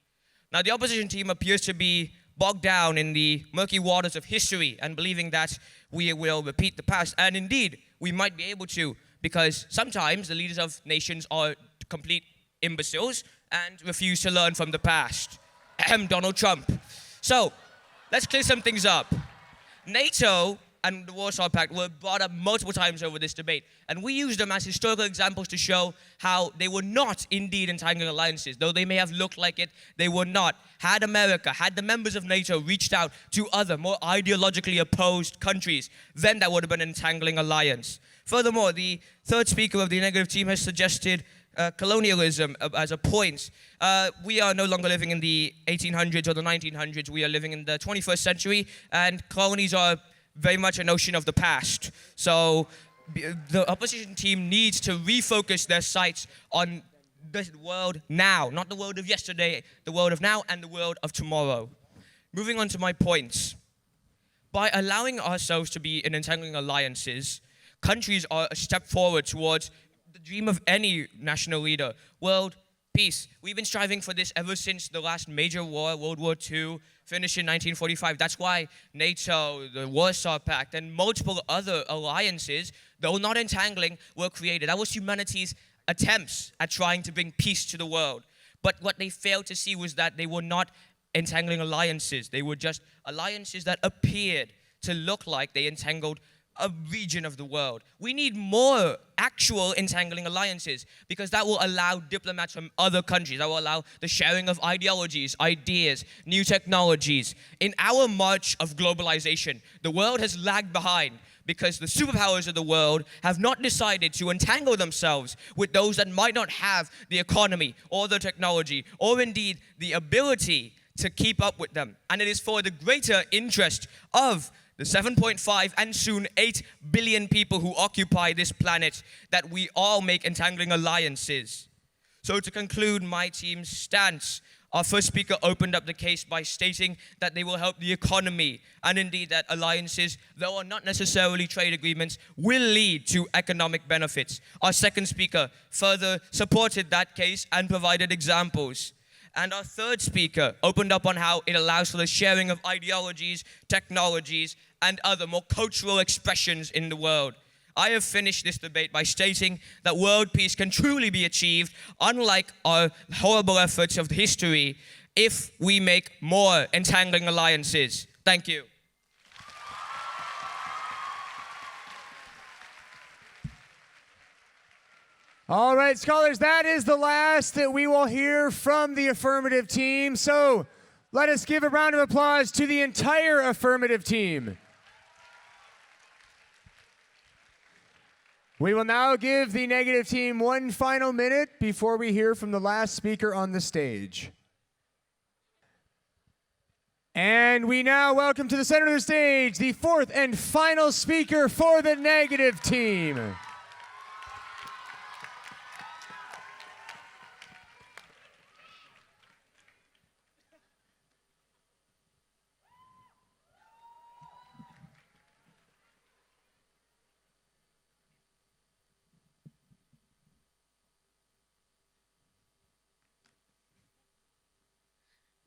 Now, the opposition team appears to be bogged down in the murky waters of history and believing that we will repeat the past. And indeed, we might be able to, because sometimes the leaders of nations are complete imbeciles and refuse to learn from the past. Ahem, Donald Trump. So, let's clear some things up. NATO and the Warsaw Pact were brought up multiple times over this debate, and we use them as historical examples to show how they were not indeed entangling alliances. Though they may have looked like it, they were not. Had America, had the members of NATO reached out to other, more ideologically opposed countries, then that would have been an entangling alliance. Furthermore, the third speaker of the negative team has suggested colonialism as a point. We are no longer living in the 1800s or the 1900s. We are living in the 21st century, and colonies are very much a notion of the past. So the opposition team needs to refocus their sights on the world now, not the world of yesterday, the world of now and the world of tomorrow. Moving on to my points. By allowing ourselves to be in entangling alliances, countries are a step forward towards the dream of any national leader, world peace. We've been striving for this ever since the last major war, World War II, finished in 1945. That's why NATO, the Warsaw Pact, and multiple other alliances, though not entangling, were created. That was humanity's attempts at trying to bring peace to the world. But what they failed to see was that they were not entangling alliances. They were just alliances that appeared to look like they entangled a region of the world. We need more actual entangling alliances, because that will allow diplomats from other countries, that will allow the sharing of ideologies, ideas, new technologies. In our march of globalization, the world has lagged behind because the superpowers of the world have not decided to entangle themselves with those that might not have the economy or the technology or indeed the ability to keep up with them. And it is for the greater interest of the 7.5 and soon 8 billion people who occupy this planet that we all make entangling alliances. So to conclude my team's stance, our first speaker opened up the case by stating that they will help the economy, and indeed that alliances, though are not necessarily trade agreements, will lead to economic benefits. Our second speaker further supported that case and provided examples. And our third speaker opened up on how it allows for the sharing of ideologies, technologies, and other more cultural expressions in the world. I have finished this debate by stating that world peace can truly be achieved, unlike our horrible efforts of history, if we make more entangling alliances. Thank you. All right, scholars, that is the last that we will hear from the affirmative team. So let us give a round of applause to the entire affirmative team. We will now give the negative team one final minute before we hear from the last speaker on the stage. And we now welcome to the center of the stage the fourth and final speaker for the negative team.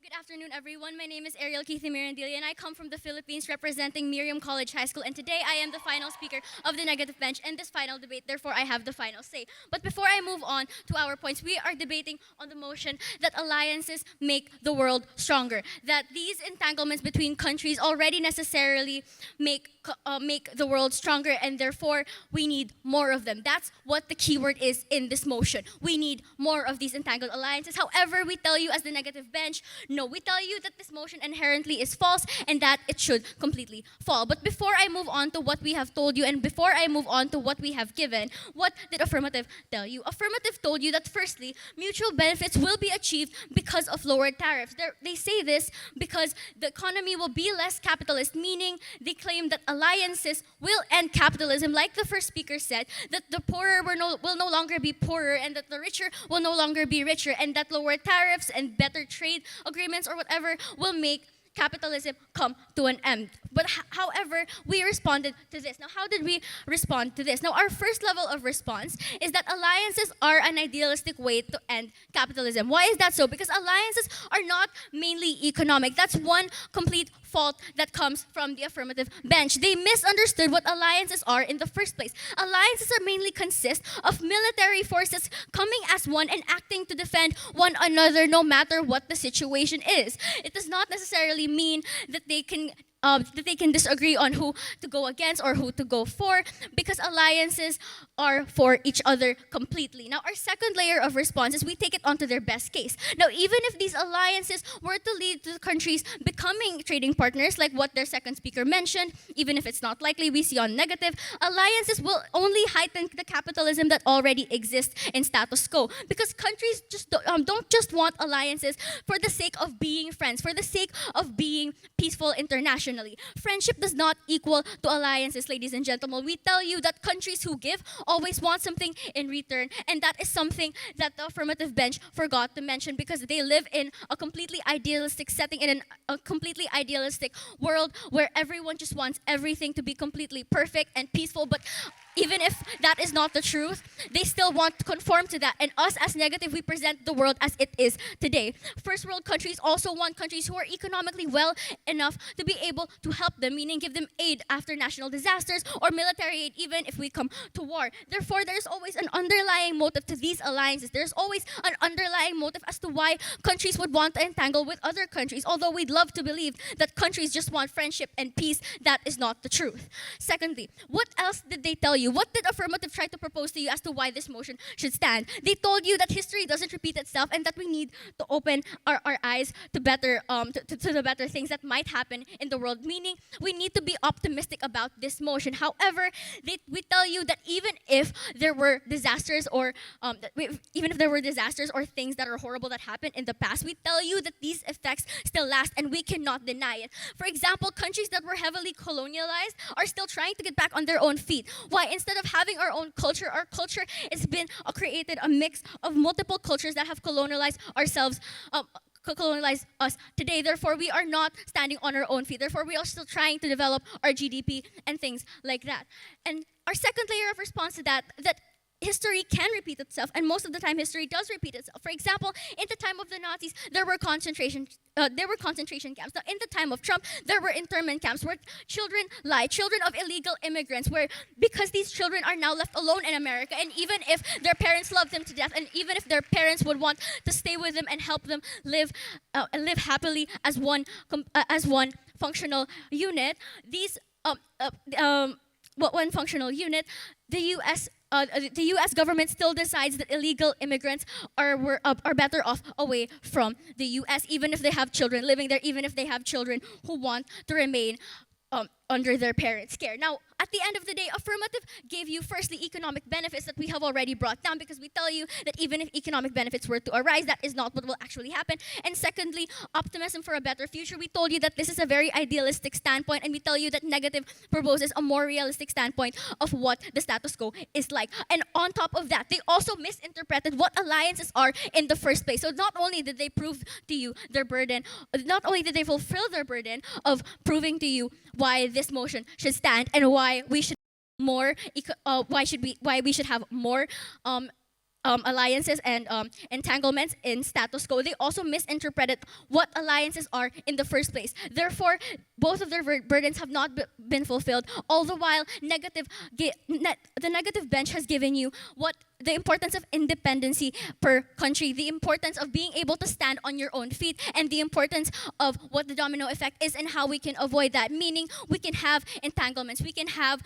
Good afternoon, everyone. My name is Ariel Keithy Mirandilla, and I come from the Philippines representing Miriam College High School. And today I am the final speaker of the negative bench in this final debate. Therefore, I have the final say. But before I move on to our points, we are debating on the motion that alliances make the world stronger. That these entanglements between countries already necessarily make the world stronger, and therefore we need more of them. That's what the keyword is in this motion. We need more of these entangled alliances. However, we tell you as the negative bench, no, we tell you that this motion inherently is false and that it should completely fall. But before I move on to what we have told you and before I move on to what we have given, what did affirmative tell you? Affirmative told you that firstly, mutual benefits will be achieved because of lower tariffs. They say this because the economy will be less capitalist, meaning they claim that alliances will end capitalism. Like the first speaker said, that the poorer will no longer be poorer and that the richer will no longer be richer, and that lower tariffs and better trade agreements or whatever will make capitalism come to an end. But however, we responded to this. Now, how did we respond to this? Now, our first level of response is that alliances are an idealistic way to end capitalism. Why is that so? Because alliances are not mainly economic. That's one complete fault that comes from the affirmative bench. They misunderstood what alliances are in the first place. Alliances are mainly consist of military forces coming as one and acting to defend one another no matter what the situation is. It does not necessarily mean that they can disagree on who to go against or who to go for, because alliances are for each other completely. Now, our second layer of response is we take it onto their best case. Now, even if these alliances were to lead to countries becoming trading partners, like what their second speaker mentioned, even if it's not likely, we see on negative, alliances will only heighten the capitalism that already exists in status quo, because countries just don't just want alliances for the sake of being friends, for the sake of being peaceful internationally. Friendship does not equal to alliances, ladies and gentlemen. We tell you that countries who give always want something in return, and that is something that the affirmative bench forgot to mention, because they live in a completely idealistic setting, in a completely idealistic world where everyone just wants everything to be completely perfect and peaceful. But even if that is not the truth, they still want to conform to that. And us as negative, we present the world as it is today. First world countries also want countries who are economically well enough to be able to help them, meaning give them aid after national disasters or military aid even if we come to war. Therefore, there's always an underlying motive to these alliances. There's always an underlying motive as to why countries would want to entangle with other countries. Although we'd love to believe that countries just want friendship and peace, that is not the truth. Secondly, what else did they tell you? What did affirmative try to propose to you as to why this motion should stand? They told you that history doesn't repeat itself and that we need to open our eyes to better to the better things that might happen in the world, meaning we need to be optimistic about this motion. However, we tell you that even if there were disasters or things that are horrible that happened in the past, we tell you that these effects still last and we cannot deny it. For example, countries that were heavily colonialized are still trying to get back on their own feet. Why? Instead of having our own culture, our culture has been created a mix of multiple cultures that have colonialized ourselves, colonialize us today. Therefore, we are not standing on our own feet. Therefore, we are still trying to develop our GDP and things like that. And our second layer of response to that history can repeat itself, and most of the time history does repeat itself. For example, in the time of the Nazis, there were concentration camps. Now, in the time of Trump, there were internment camps where children of illegal immigrants, where because these children are now left alone in America, and even if their parents love them to death, and even if their parents would want to stay with them and help them live happily as one functional unit, one functional unit, the U.S. government still decides that illegal immigrants are better off away from the U.S., even if they have children living there, even if they have children who want to remain under their parents' care. Now, at the end of the day, affirmative gave you firstly economic benefits that we have already brought down, because we tell you that even if economic benefits were to arise, that is not what will actually happen. And secondly, optimism for a better future. We told you that this is a very idealistic standpoint, and we tell you that negative proposes a more realistic standpoint of what the status quo is like. And on top of that, they also misinterpreted what alliances are in the first place. So not only did they prove to you their burden, not only did they fulfill their burden of proving to you why this motion should stand and why we should have more alliances and entanglements in status quo, they also misinterpreted what alliances are in the first place. Therefore, both of their burdens have not been fulfilled, all the while the negative bench has given you the importance of independency per country, the importance of being able to stand on your own feet, and the importance of what the domino effect is and how we can avoid that. Meaning, we can have entanglements, we can have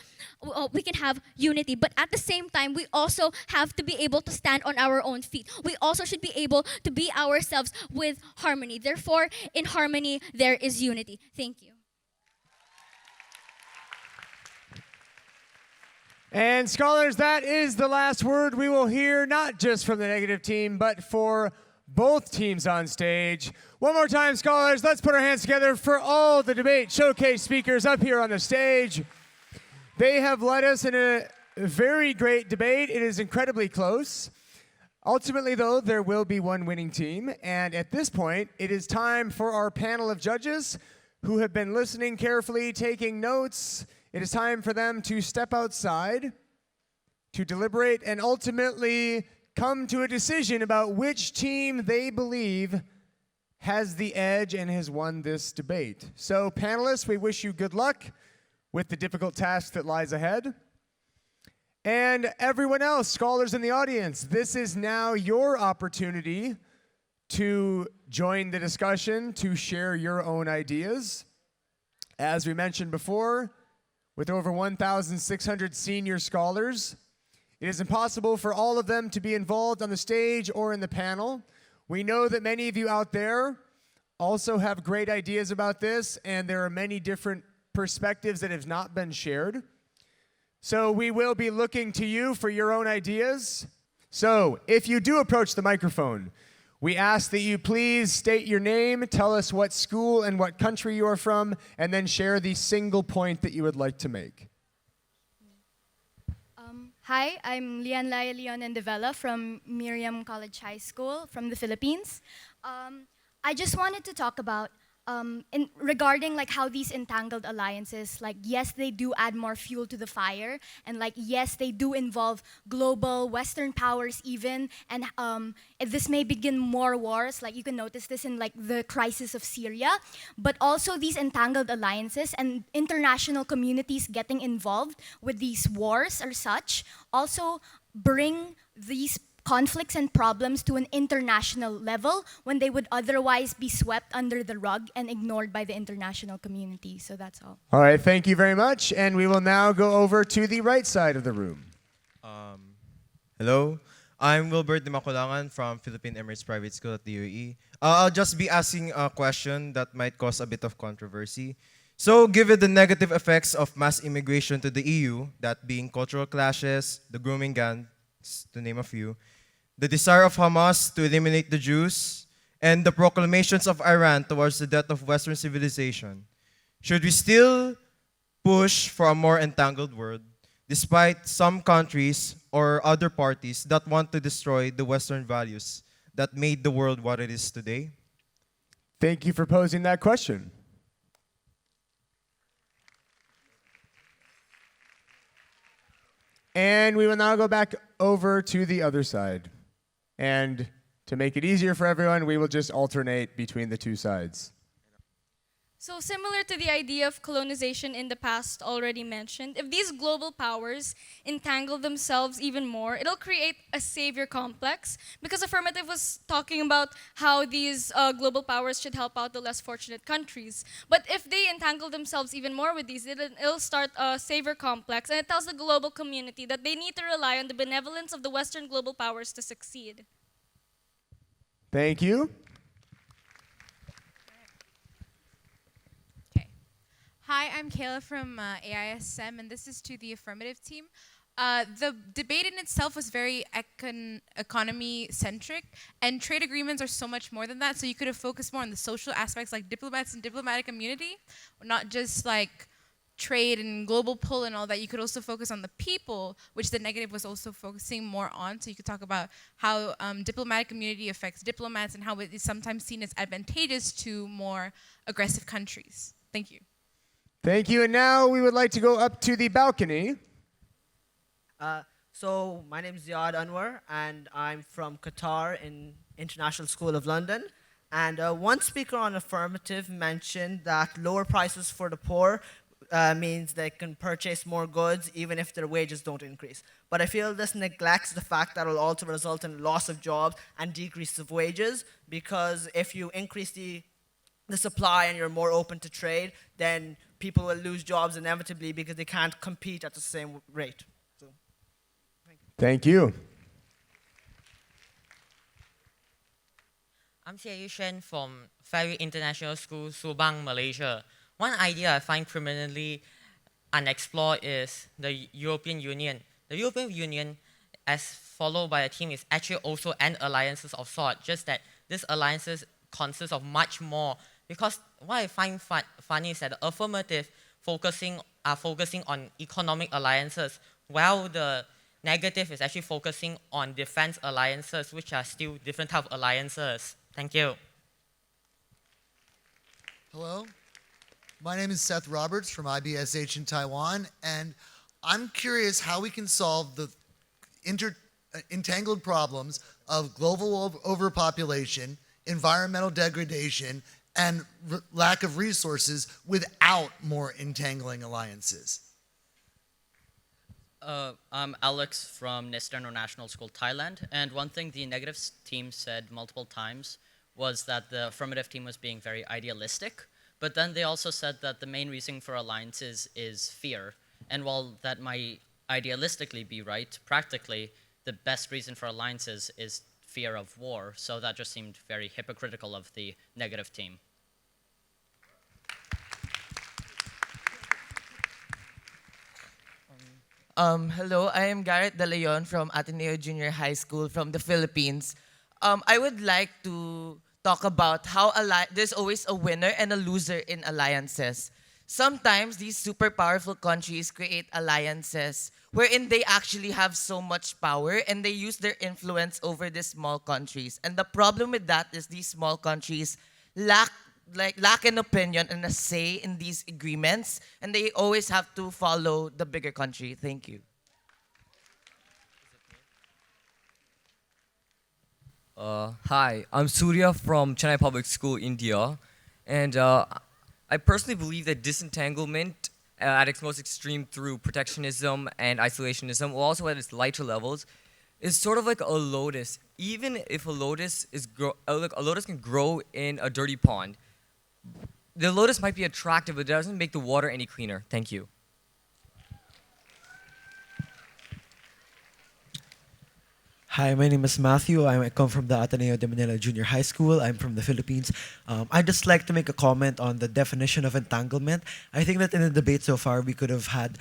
unity, but at the same time, we also have to be able to stand on our own feet. We also should be able to be ourselves with harmony. Therefore, in harmony, there is unity. Thank you. And scholars, that is the last word we will hear, not just from the negative team, but for both teams on stage. One more time, scholars, let's put our hands together for all the debate showcase speakers up here on the stage. They have led us in a very great debate. It is incredibly close. Ultimately, though, there will be one winning team. And at this point, it is time for our panel of judges who have been listening carefully, taking notes, it is time for them to step outside, to deliberate, and ultimately come to a decision about which team they believe has the edge and has won this debate. So, panelists, we wish you good luck with the difficult task that lies ahead. And everyone else, scholars in the audience, this is now your opportunity to join the discussion, to share your own ideas. As we mentioned before, with over 1,600 senior scholars, it is impossible for all of them to be involved on the stage or in the panel. We know that many of you out there also have great ideas about this, and there are many different perspectives that have not been shared. So we will be looking to you for your own ideas. So if you do approach the microphone, we ask that you please state your name, tell us what school and what country you are from, and then share the single point that you would like to make. Hi, I'm Lian Laya Leon and Devella from Miriam College High School from the Philippines. I just wanted to talk about regarding like how these entangled alliances, like yes, they do add more fuel to the fire, and like yes, they do involve global Western powers even, and this may begin more wars. Like you can notice this in like the crisis of Syria, but also these entangled alliances and international communities getting involved with these wars or such also bring these conflicts and problems to an international level when they would otherwise be swept under the rug and ignored by the international community. So that's all. All right, thank you very much. And we will now go over to the right side of the room. Hello, I'm Wilbert de Maculangan from Philippine Emirates Private School at the UAE. I'll just be asking a question that might cause a bit of controversy. So, given the negative effects of mass immigration to the EU, that being cultural clashes, the grooming gangs, to name a few, the desire of Hamas to eliminate the Jews, and the proclamations of Iran towards the death of Western civilization, should we still push for a more entangled world, despite some countries or other parties that want to destroy the Western values that made the world what it is today? Thank you for posing that question. And we will now go back over to the other side. And to make it easier for everyone, we will just alternate between the two sides. So similar to the idea of colonization in the past already mentioned, if these global powers entangle themselves even more, it'll create a savior complex, because Affirmative was talking about how these global powers should help out the less fortunate countries. But if they entangle themselves even more with these, it'll start a savior complex, and it tells the global community that they need to rely on the benevolence of the Western global powers to succeed. Thank you. Hi, I'm Kayla from AISM, and this is to the Affirmative team. The debate in itself was very economy-centric, and trade agreements are so much more than that, so you could have focused more on the social aspects like diplomats and diplomatic immunity, not just like trade and global pull and all that. You could also focus on the people, which the negative was also focusing more on, so you could talk about how diplomatic immunity affects diplomats and how it is sometimes seen as advantageous to more aggressive countries. Thank you. Thank you. And now we would like to go up to the balcony. So my name is Ziad Anwar, and I'm from Qatar in International School of London. And one speaker on Affirmative mentioned that lower prices for the poor means they can purchase more goods even if their wages don't increase. But I feel this neglects the fact that it will also result in loss of jobs and decrease of wages, because if you increase the supply and you're more open to trade, then people will lose jobs inevitably because they can't compete at the same rate. So, thank you. I'm Xie Shen from Ferry International School, Subang, Malaysia. One idea I find prominently unexplored is the European Union. The European Union, as followed by a team, is actually also an alliances of sort, just that these alliances consist of much more. Because what I find funny is that the Affirmative are focusing on economic alliances, while the negative is actually focusing on defense alliances, which are still different type of alliances. Thank you. Hello, My name is Seth Roberts from IBSH in Taiwan, and I'm curious how we can solve the entangled problems of global overpopulation, environmental degradation, and lack of resources without more entangling alliances. I'm Alex from Nesta International School, Thailand, and one thing the negative team said multiple times was that the affirmative team was being very idealistic, but then they also said that the main reason for alliances is fear. And while that might idealistically be right, practically, the best reason for alliances is fear of war, so that just seemed very hypocritical of the negative team. Hello, I am Garrett De Leon from Ateneo Junior High School from the Philippines. I would like to talk about how there's always a winner and a loser in alliances. Sometimes these super powerful countries create alliances wherein they actually have so much power and they use their influence over these small countries. And the problem with that is these small countries lack an opinion and a say in these agreements, and they always have to follow the bigger country. Thank you. Hi, I'm Surya from Chennai Public School, India, and I personally believe that disentanglement at its most extreme through protectionism and isolationism, or also at its lighter levels, is sort of like a lotus. Even if a lotus can grow in a dirty pond, the lotus might be attractive, but it doesn't make the water any cleaner. Thank you. Hi, my name is Matthew. I come from the Ateneo de Manila Junior High School. I'm from the Philippines. I'd just like to make a comment on the definition of entanglement. I think that in the debate so far, we could have had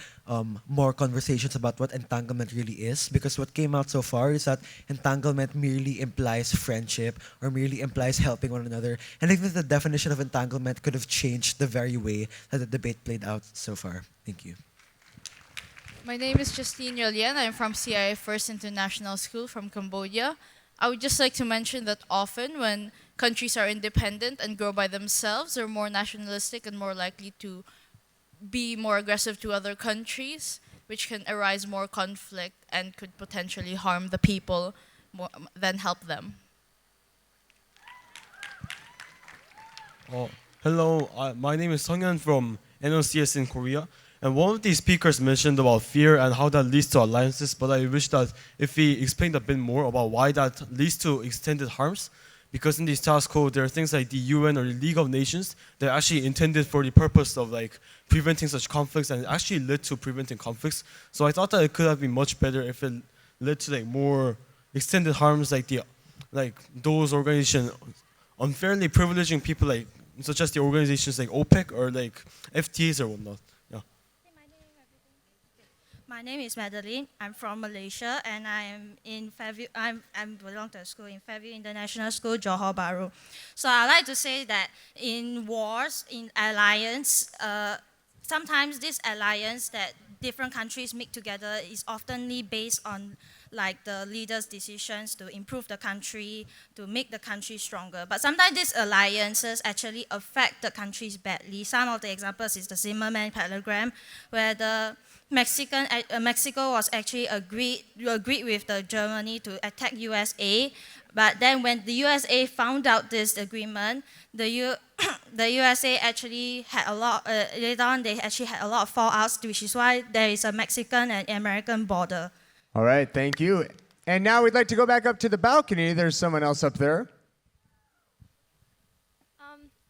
more conversations about what entanglement really is, because what came out so far is that entanglement merely implies friendship or merely implies helping one another. And I think the definition of entanglement could have changed the very way that the debate played out so far. Thank you. My name is Justine Yolian. I'm from CIA First International School from Cambodia. I would just like to mention that often when countries are independent and grow by themselves, they're more nationalistic and more likely to be more aggressive to other countries, which can arise more conflict and could potentially harm the people more than help them. Hello, my name is Sungyeon from NOCS in Korea. And one of the speakers mentioned about fear and how that leads to alliances, but I wish that if he explained a bit more about why that leads to extended harms, because in the status quo, there are things like the UN or the League of Nations that are actually intended for the purpose of preventing such conflicts, and it actually led to preventing conflicts. So I thought that it could have been much better if it led to more extended harms, like those organizations unfairly privileging people such as the organizations like OPEC or FTAs or whatnot. My name is Madeline. I'm from Malaysia, and I am in Fairview. I belong to a school in Fairview International School, Johor Bahru. So I like to say that in wars, in alliance, sometimes this alliance that different countries make together is oftenly based on the leaders' decisions to improve the country, to make the country stronger. But sometimes these alliances actually affect the countries badly. Some of the examples is the Zimmerman Telegram, where the Mexico was actually agreed with the Germany to attack USA, but then when the USA found out this agreement, the USA actually had a lot. Later on, they actually had a lot of fallouts, which is why there is a Mexican and American border. All right, thank you. And now we'd like to go back up to the balcony. There's someone else up there.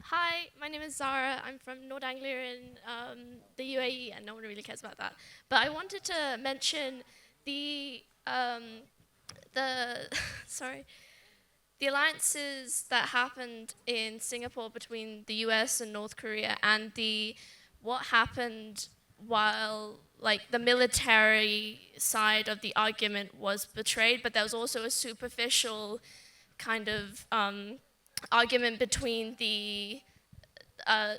Hi, my name is Zara. I'm from North Anglia in the UAE, and no one really cares about that. But I wanted to mention the alliances that happened in Singapore between the US and North Korea, and what happened while the military side of the argument was betrayed, but there was also a superficial kind of argument between the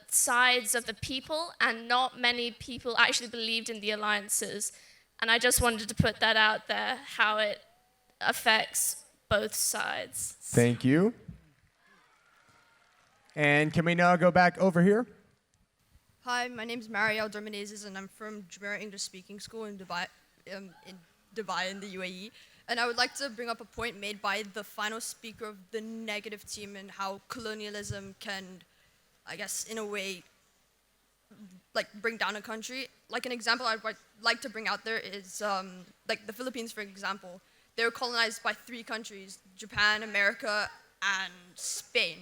sides of the people, and not many people actually believed in the alliances. And I just wanted to put that out there, how it affects both sides. Thank you. And can we now go back over here? Hi, my name is Marielle Dermenezes, and I'm from Jumeirah English Speaking School in Dubai in the UAE. And I would like to bring up a point made by the final speaker of the negative team and how colonialism can, I guess, in a way, like bring down a country. Like an example I'd like to bring out there is like the Philippines, for example. They were colonized by 3 countries: Japan, America, and Spain.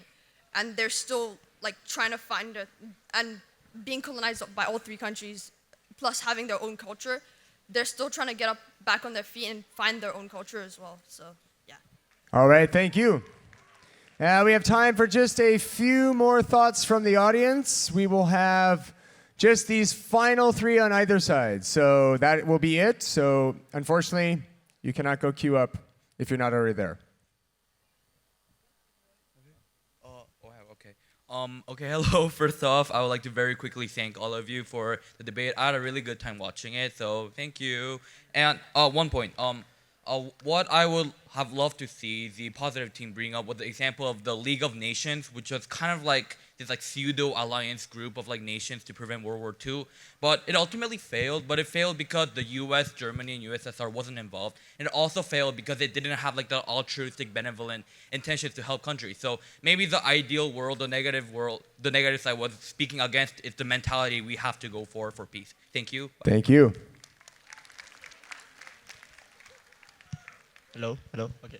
And they're still like trying to find and being colonized by all 3 countries, plus having their own culture, they're still trying to get up back on their feet and find their own culture as well. So, yeah. All right, thank you. We have time for just a few more thoughts from the audience. We will have just these final 3 on either side. So that will be it. So unfortunately, you cannot go queue up if you're not already there. Okay, hello. First off, I would like to very quickly thank all of you for the debate. I had a really good time watching it, so thank you. And one point, what I would have loved to see the positive team bring up was the example of the League of Nations, which was kind of like this like pseudo alliance group of like nations to prevent World War II. But it ultimately failed, but it failed because the US, Germany, and USSR wasn't involved. And it also failed because it didn't have like the altruistic, benevolent intentions to help countries. So maybe the ideal world, the negative side was speaking against is the mentality we have to go for peace. Thank you. Thank you. Hello. Okay.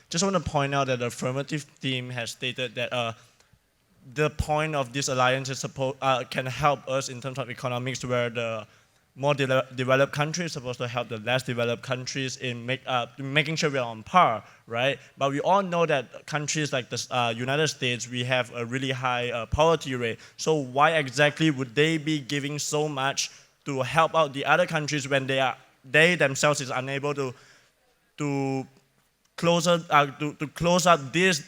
Just want to point out that the affirmative team has stated that the point of this alliance is can help us in terms of economics, where the more developed countries are supposed to help the less developed countries in making sure we are on par, right? But we all know that countries like the United States, we have a really high poverty rate. So why exactly would they be giving so much to help out the other countries when they themselves is unable to close up this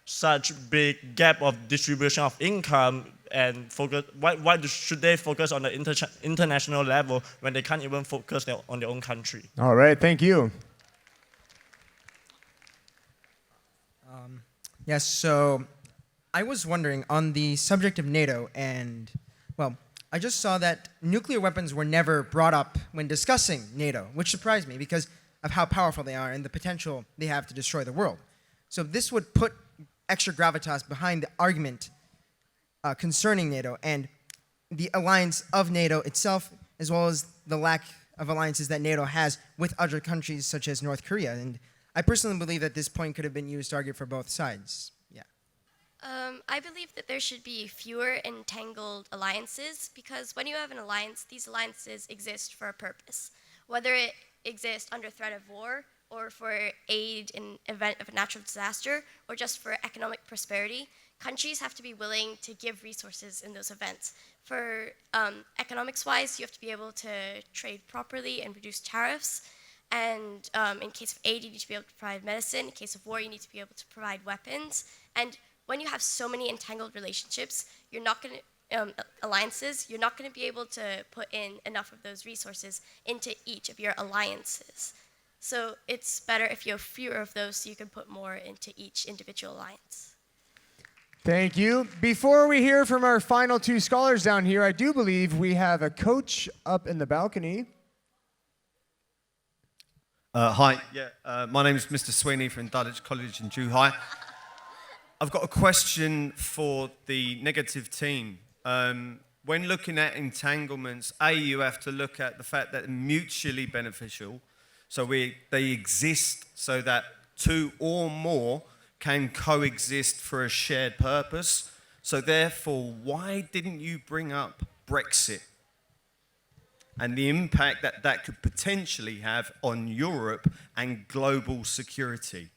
such big gap of distribution of income, and focus? Why should they focus on the international level when they can't even focus on their own country? All right, thank you. Yes, so I was wondering on the subject of NATO, and well, I just saw that nuclear weapons were never brought up when discussing NATO, which surprised me because of how powerful they are and the potential they have to destroy the world. So this would put extra gravitas behind the argument concerning NATO and the alliance of NATO itself, as well as the lack of alliances that NATO has with other countries such as North Korea. And I personally believe that this point could have been used to argue for both sides. Yeah. I believe that there should be fewer entangled alliances, because when you have an alliance, these alliances exist for a purpose. Whether it exists under threat of war, or for aid in event of a natural disaster, or just for economic prosperity, countries have to be willing to give resources in those events. For economics-wise, you have to be able to trade properly and reduce tariffs. And in case of aid, you need to be able to provide medicine. In case of war, you need to be able to provide weapons. And when you have so many entangled relationships, you're not going to alliances, you're not going to be able to put in enough of those resources into each of your alliances. So it's better if you have fewer of those so you can put more into each individual alliance. Thank you. Before we hear from our final 2 scholars down here, I do believe we have a coach up in the balcony. Hi, my name is Mr. Sweeney from Dulwich College in Zhuhai. I've got a question for the negative team. When looking at entanglements, you have to look at the fact that they're mutually beneficial. So they exist so that 2 or more can coexist for a shared purpose. So therefore, why didn't you bring up Brexit and the impact that that could potentially have on Europe and global security?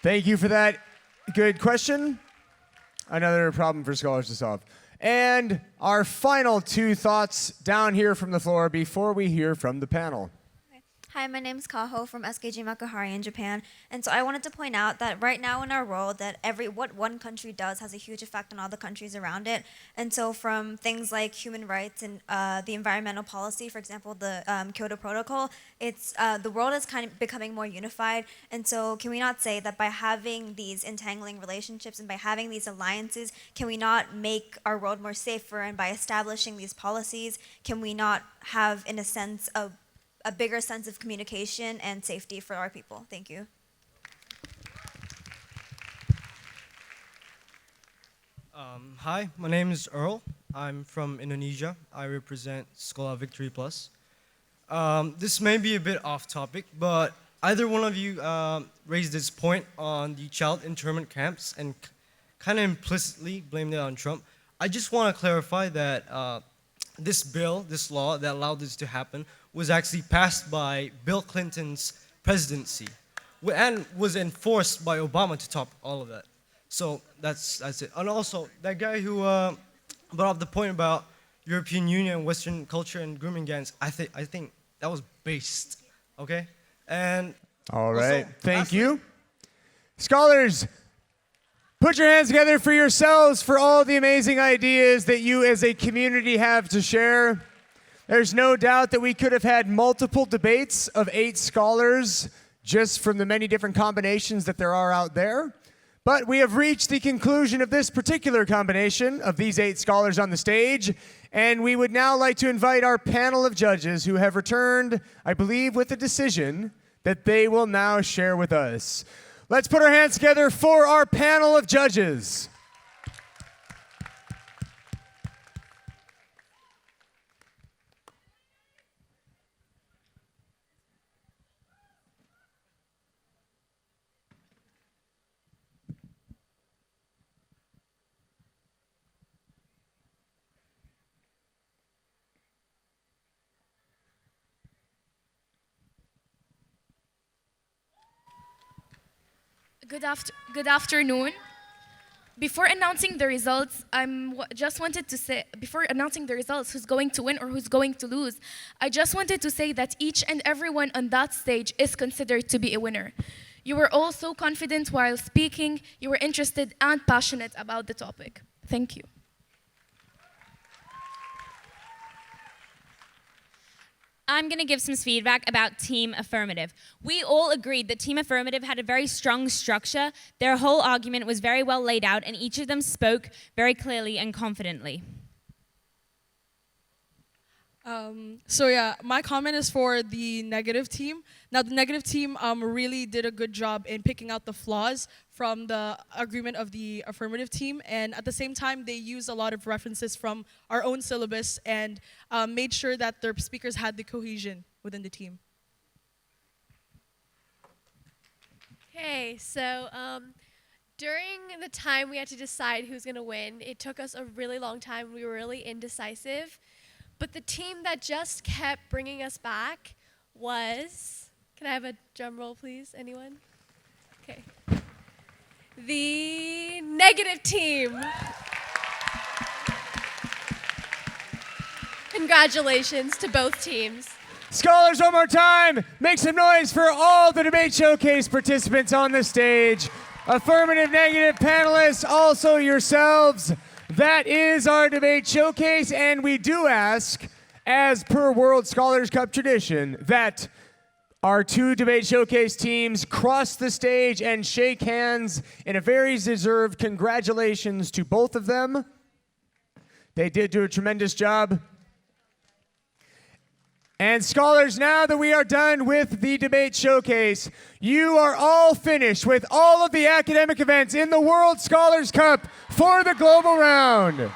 Thank you for that good question. Another problem for scholars to solve. And our final 2 thoughts down here from the floor before we hear from the panel. Hi, my name is Kaho from SKG Makuhari in Japan. And so I wanted to point out that right now in our world that what one country does has a huge effect on all the countries around it. And so from things like human rights and the environmental policy, for example, the Kyoto Protocol, it's the world is kind of becoming more unified. And so can we not say that by having these entangling relationships and by having these alliances, can we not make our world more safer? And by establishing these policies, can we not have, in a sense, a bigger sense of communication and safety for our people? Thank you. Hi, my name is Earl. I'm from Indonesia. I represent Sekolah Victory Plus. This may be a bit off topic, but either one of you raised this point on the child internment camps and kind of implicitly blamed it on Trump. I just want to clarify that this bill, this law that allowed this to happen, was actually passed by Bill Clinton's presidency and was enforced by Obama to top all of that. So that's it. And also, that guy who brought up the point about European Union, Western culture, and grooming gangs, I think that was based, okay? And all right, thank you. Scholars, put your hands together for yourselves for all the amazing ideas that you as a community have to share. There's no doubt that we could have had multiple debates of 8 scholars just from the many different combinations that there are out there. But we have reached the conclusion of this particular combination of these 8 scholars on the stage. And we would now like to invite our panel of judges who have returned, I believe, with a decision that they will now share with us. Let's put our hands together for our panel of judges. Good afternoon. Before announcing the results, before announcing the results, who's going to win or who's going to lose, I just wanted to say that each and everyone on that stage is considered to be a winner. You were all so confident while speaking, you were interested and passionate about the topic. Thank you. I'm going to give some feedback about Team Affirmative. We all agreed that Team Affirmative had a very strong structure. Their whole argument was very well laid out, and each of them spoke very clearly and confidently. So yeah, my comment is for the negative team. Now the negative team really did a good job in picking out the flaws from the agreement of the affirmative team, and at the same time they used a lot of references from our own syllabus and made sure that their speakers had the cohesion within the team. Okay, so during the time we had to decide who's going to win, it took us a really long time. We were really indecisive. But the team that just kept bringing us back was, can I have a drum roll, please? Anyone? Okay. The negative team. Congratulations to both teams. Scholars, one more time, make some noise for all the debate showcase participants on the stage. Affirmative, negative panelists, also yourselves. That is our debate showcase, and we do ask, as per World Scholars Cup tradition, that our 2 debate showcase teams cross the stage and shake hands in a very deserved congratulations to both of them. They did do a tremendous job. And scholars, now that we are done with the debate showcase, you are all finished with all of the academic events in the World Scholars Cup for the global round.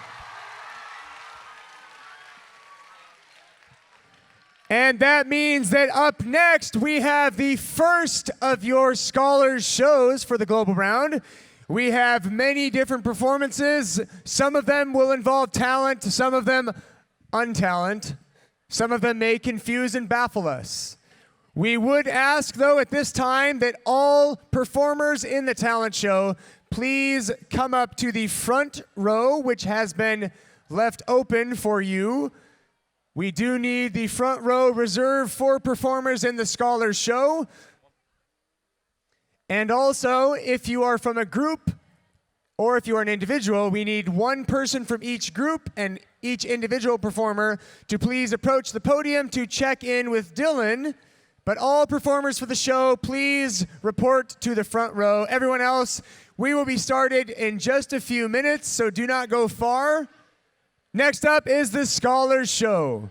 And that means that up next, we have the first of your scholars shows for the global round. We have many different performances. Some of them will involve talent, some of them untalent. Some of them may confuse and baffle us. We would ask, though, at this time that all performers in the talent show please come up to the front row, which has been left open for you. We do need the front row reserved for performers in the Scholars Show. And also, if you are from a group or if you are an individual, we need one person from each group and each individual performer to please approach the podium to check in with Dylan. But all performers for the show, please report to the front row. Everyone else, we will be started in just a few minutes, so do not go far. Next up is the Scholars Show.